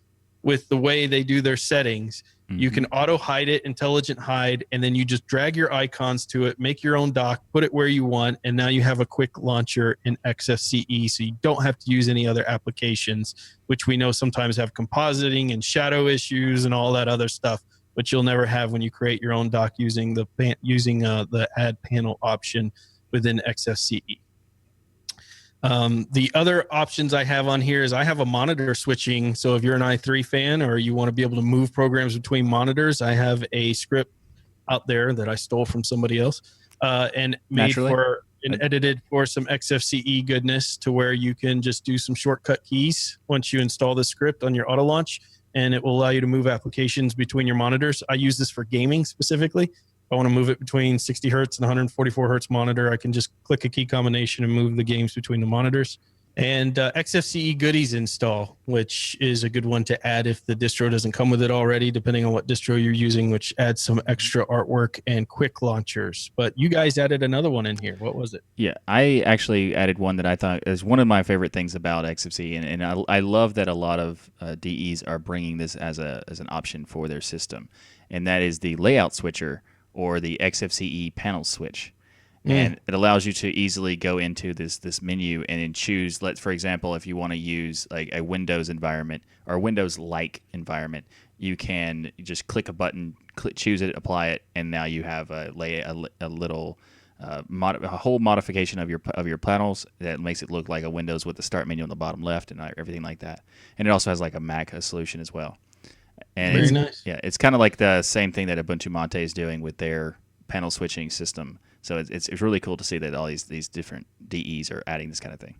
with the way they do their settings, you can auto hide it, intelligent hide, and then you just drag your icons to it, make your own dock, put it where you want, and now you have a quick launcher in XFCE, so you don't have to use any other applications, which we know sometimes have compositing and shadow issues and all that other stuff, which you'll never have when you create your own dock using the add panel option within XFCE. The other options I have on here is I have a monitor switching. So if you're an i3 fan or you want to be able to move programs between monitors, I have a script out there that I stole from somebody else and made for and edited for some XFCE goodness to where you can just do some shortcut keys once you install the script on your auto launch, and it will allow you to move applications between your monitors. I use this for gaming specifically. If I want to move it between 60 hertz and 144 hertz monitor, I can just click a key combination and move the games between the monitors. And XFCE Goodies install, which is a good one to add if the distro doesn't come with it already, depending on what distro you're using, which adds some extra artwork and quick launchers. But you guys added another one in here. What was it? Yeah, I actually added one that I thought is one of my favorite things about XFCE, and I love that a lot of DEs are bringing this as an option for their system, and that is the layout switcher, or the XFCE panel switch. And it allows you to easily go into this menu and then choose, for example, if you want to use like a Windows environment or a Windows-like environment, you can just click a button, choose it, apply it, and now you have a whole modification of your panels that makes it look like a Windows with the start menu on the bottom left and everything like that. And it also has like a Mac solution as well. And Very nice. Yeah, it's kind of like the same thing that Ubuntu Monte is doing with their panel switching system. So it's really cool to see that all these different DEs are adding this kind of thing.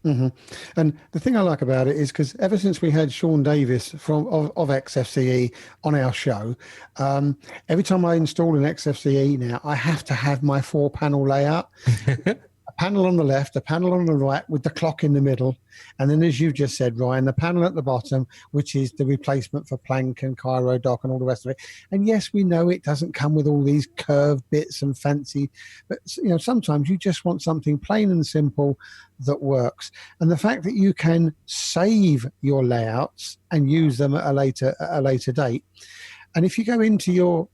Mm-hmm. And the thing I like about it is because ever since we had Sean Davis of XFCE on our show, every time I install an XFCE now, I have to have my 4-panel layout. I panel on the left, a panel on the right with the clock in the middle, and then, as you've just said, Ryan, the panel at the bottom, which is the replacement for Planck and Cairo Dock and all the rest of it. And yes, we know it doesn't come with all these curved bits and fancy, but sometimes you just want something plain and simple that works. And the fact that you can save your layouts and use them at a later date. And if you go into your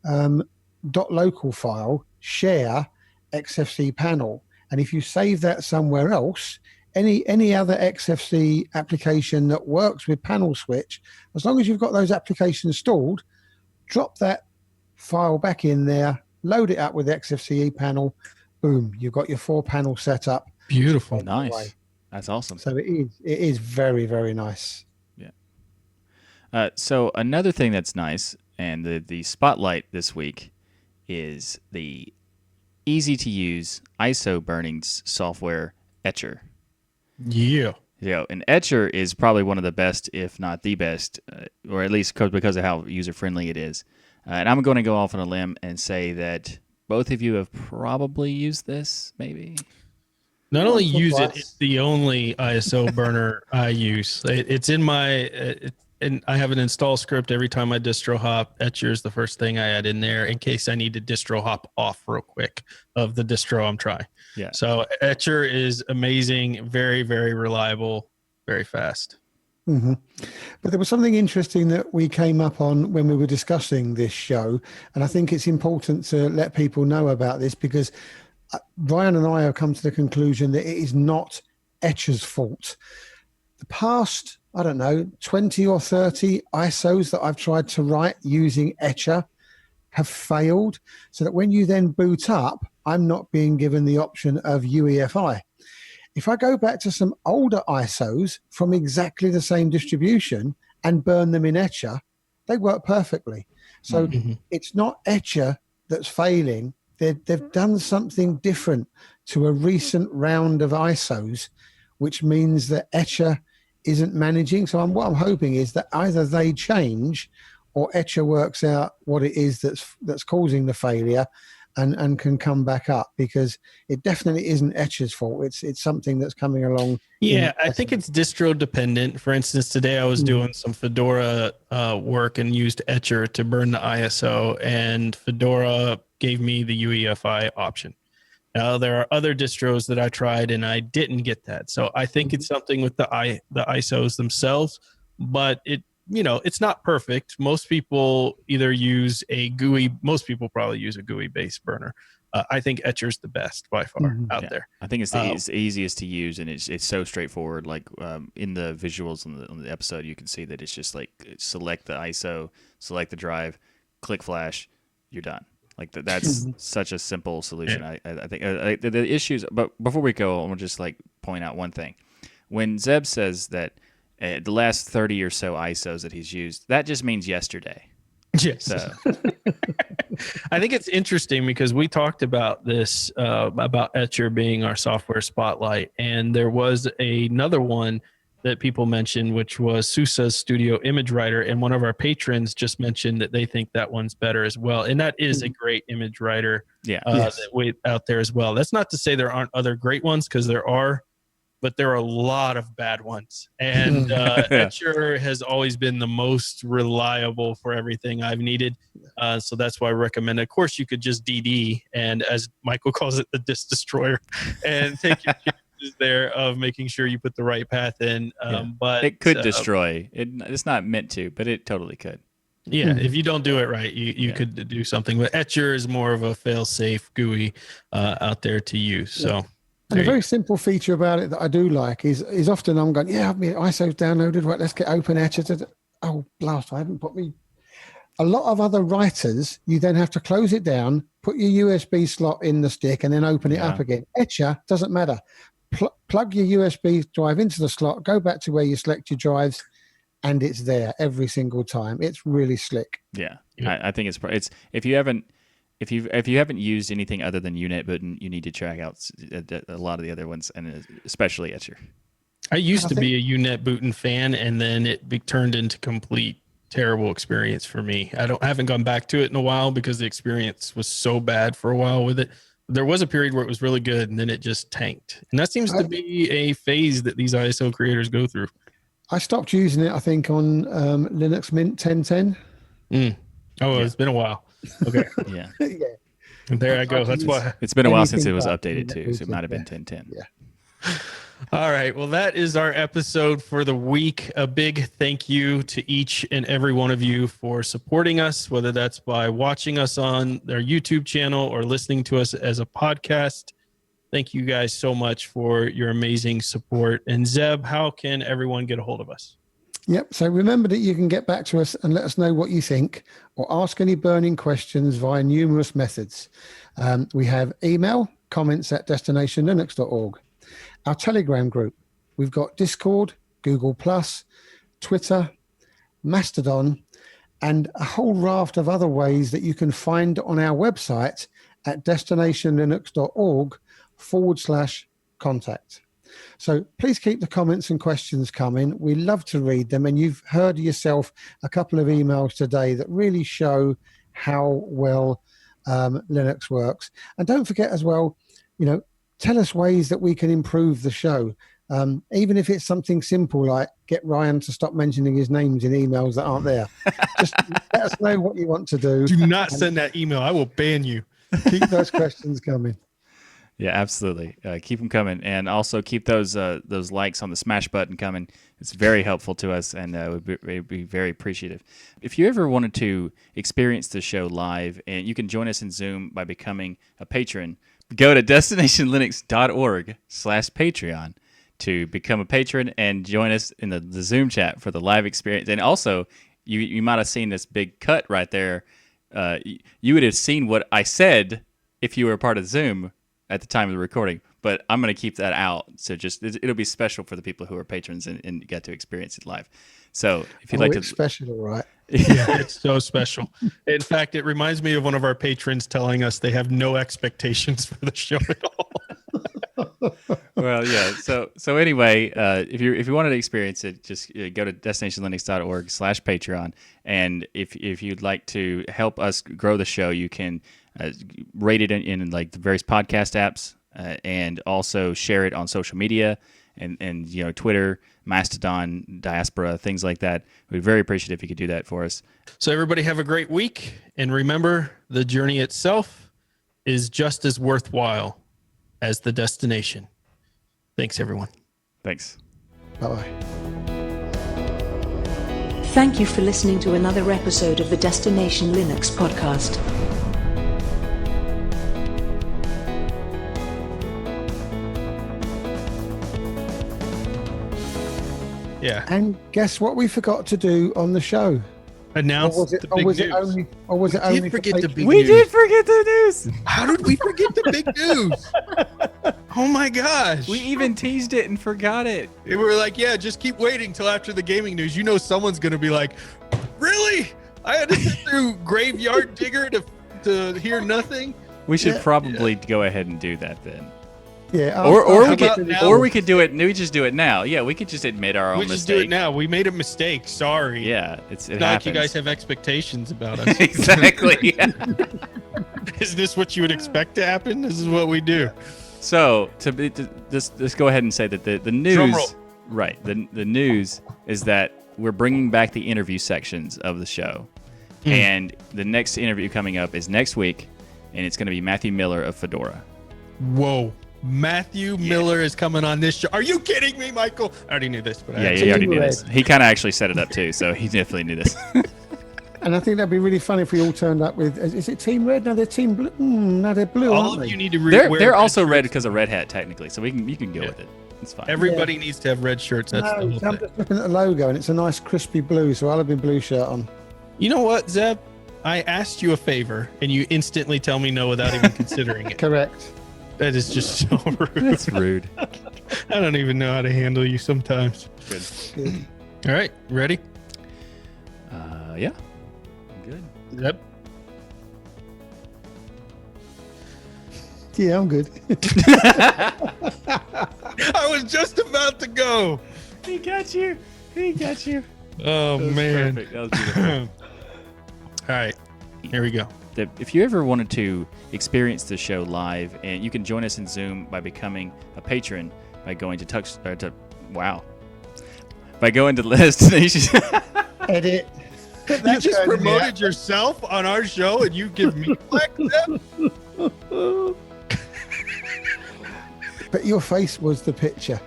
.local file, share XFC panel, and if you save that somewhere else, any other XFC application that works with panel switch, as long as you've got those applications installed, drop that file back in there, load it up with XFCE panel, boom, you've got your 4-panel setup. Beautiful. Nice. That's awesome. So it is very, very nice. Yeah. So another thing that's nice, and the spotlight this week, is the easy-to-use ISO burning software Etcher. Yeah. And Etcher is probably one of the best, if not the best, or at least because of how user-friendly it is. And I'm going to go off on a limb and say that both of you have probably used this, maybe. Not only use it, it's the only ISO burner I use. It's in my, and I have an install script every time I distro hop. Etcher is the first thing I add in there in case I need to distro hop off real quick of the distro I'm trying. Yeah. So Etcher is amazing, very, very reliable, very fast. Mm-hmm. But there was something interesting that we came up on when we were discussing this show, and I think it's important to let people know about this because Brian and I have come to the conclusion that it is not Etcher's fault. The past, 20 or 30 ISOs that I've tried to write using Etcher have failed, so that when you then boot up, I'm not being given the option of UEFI. If I go back to some older ISOs from exactly the same distribution and burn them in Etcher, they work perfectly. So it's not Etcher that's failing. They've done something different to a recent round of ISOs, which means that Etcher isn't managing. So what I'm hoping is that either they change or Etcher works out what it is that's causing the failure and can come back up, because it definitely isn't Etcher's fault. It's something that's coming along. Yeah, I think it's distro dependent. For instance, today I was doing some Fedora work and used Etcher to burn the ISO, and Fedora gave me the UEFI option. Now there are other distros that I tried and I didn't get that. So I think it's something with the ISOs themselves, but it's not perfect. Most people either use a GUI. Most people probably use a GUI based burner. I think Etcher's the best by far out there. I think it's the easiest to use, and it's so straightforward. Like in the visuals on the episode, you can see that it's just like select the ISO, select the drive, click flash, you're done. Like that's such a simple solution. I think the issues. But before we go, I want to just point out one thing. When Zeb says that the last 30 or so ISOs that he's used, that just means yesterday. Yes. So. I think it's interesting because we talked about this, about Etcher being our software spotlight. And there was another one that people mentioned, which was Sousa's Studio Image Writer. And one of our patrons just mentioned that they think that one's better as well. And that is a great image writer out there as well. That's not to say there aren't other great ones, because there are, but there are a lot of bad ones. And Etcher has always been the most reliable for everything I've needed. So that's why I recommend it. Of course, you could just DD, and as Michael calls it, the disk destroyer, and take your chances there of making sure you put the right path in. But it could destroy. It's not meant to, but it totally could. Yeah, if you don't do it right, you could do something. But Etcher is more of a fail-safe GUI out there to use. So. And a very simple feature about it that I do like is often I'm going, ISO's downloaded, right, let's get open Etcher. Oh, blast, I haven't put me. A lot of other writers, you then have to close it down, put your USB slot in the stick, and then open it up again. Etcher doesn't matter. Plug your USB drive into the slot, go back to where you select your drives, and it's there every single time. It's really slick. Yeah. I think it's if you haven't used anything other than UNetBooten, you need to check out a lot of the other ones, and especially Etcher. I used to be a UNetBooten fan, and then it turned into complete terrible experience for me. I haven't gone back to it in a while because the experience was so bad for a while with it. there was a period where it was really good and then it just tanked. And that seems to be a phase that these ISO creators go through. I stopped using it, I think, on Linux Mint 1010. Oh, yeah. It's been a while. Okay. Yeah. Yeah. And there I go. That's why. It's been a while since it was updated too, so it might have been 1010. Yeah. All right. Well, that is our episode for the week. A big thank you to each and every one of you for supporting us, whether that's by watching us on their YouTube channel or listening to us as a podcast. Thank you guys so much for your amazing support. And Zeb, how can everyone get a hold of us? Yep. So remember that you can get back to us and let us know what you think or ask any burning questions via numerous methods. We have email, comments@destinationlinux.org. Our Telegram group. We've got Discord, Google+, Twitter, Mastodon, and a whole raft of other ways that you can find on our website at destinationlinux.org/contact. So please keep the comments and questions coming. We love to read them, and you've heard yourself a couple of emails today that really show how well Linux works. And don't forget as well, tell us ways that we can improve the show. Even if it's something simple like get Ryan to stop mentioning his names in emails that aren't there. Just let us know what you want to do. Do not send that email. I will ban you. Keep those questions coming. Yeah, absolutely. Keep them coming, and also keep those likes on the smash button coming. It's very helpful to us, and we'd be very appreciative. If you ever wanted to experience the show live, and you can join us in Zoom by becoming a patron, go to destinationlinux.org/Patreon to become a patron and join us in the Zoom chat for the live experience. And also, you might have seen this big cut right there. You would have seen what I said if you were a part of Zoom at the time of the recording, but I'm going to keep that out. So it'll be special for the people who are patrons and get to experience it live. So if you'd like it's to, special, right? Yeah, it's so special. In fact, it reminds me of one of our patrons telling us they have no expectations for the show at all. Well, yeah. So anyway, if you wanted to experience it, just go to destinationlinux.org/Patreon, and if you'd like to help us grow the show, you can rate it in like the various podcast apps, and also share it on social media and Twitter, Mastodon, Diaspora, things like that. We'd be very appreciative if you could do that for us. So everybody have a great week, and remember, the journey itself is just as worthwhile as the destination. Thanks, everyone. Thanks. Bye-bye. Thank you for listening to another episode of the Destination Linux podcast. Yeah. And guess what we forgot to do on the show? Announce Or was it only We for did forget the patrons? big We news. did forget the news. How did we forget the big news? Oh my gosh. We even teased it and forgot it. We were like, yeah, just keep waiting till after the gaming news. Someone's going to be like, really? I had to sit through Graveyard Digger to hear nothing? We should probably go ahead and do that then. Yeah. Or we could do it. We just do it now. Yeah, we could just admit our own We just mistake. do it now. We made a mistake. Sorry. Yeah, it It's not happens. like you guys have expectations about us. Exactly. Yeah. Is this what you would expect to happen? This is what we do. So let's go ahead and say that the news, Drum roll. right? The news is that we're bringing back the interview sections of the show, and the next interview coming up is next week, and it's going to be Matthew Miller of Fedora. Whoa. Matthew Miller is coming on this show. Are you kidding me, Michael? I already knew this, but Yeah, he already knew this. He kind of actually set it up too, so he definitely knew this. And I think that'd be really fun if we all turned up with. Is it Team Red? No, they're Team Blue. No, they're blue. All aren't of they? you need to They're also red because of Red Hat technically, so you can go with it. It's fine. Everybody needs to have red shirts. That's the No, whole I'm thing. just looking at the logo, and it's a nice crispy blue. So I'll have my blue shirt on. You know what, Zeb? I asked you a favor, and you instantly tell me no without even considering it. Correct. That is just so rude. That's rude. I don't even know how to handle you sometimes. Good. All right, ready? Yeah. I'm good. Zeb? Yeah, I'm good. I was just about to go. He got you. Oh, That was man. perfect. That was beautiful. All right, here we go. if you ever wanted to experience the show live, and you can join us in Zoom by becoming a patron by going to by going to Destination. Edit. You just promoted yourself on our show, and you give me flack. But your face was the picture.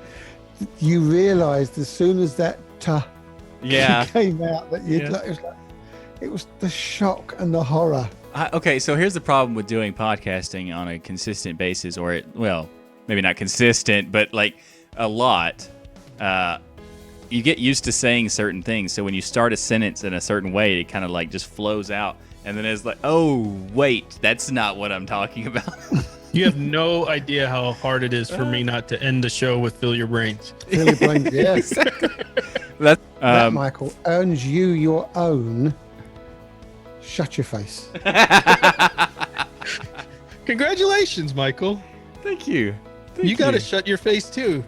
You realised as soon as that came out that it was the shock and the horror. Okay, so here's the problem with doing podcasting on a consistent basis, maybe not consistent, but like a lot. You get used to saying certain things, so when you start a sentence in a certain way, it kind of like just flows out, and then it's like, oh wait, that's not what I'm talking about. You have no idea how hard it is for me not to end the show with "Fill Your Brains." Fill your brains, yeah. Exactly. That, Michael, earns you your own. Shut your face. Congratulations, Michael. Thank you. You got to shut your face too.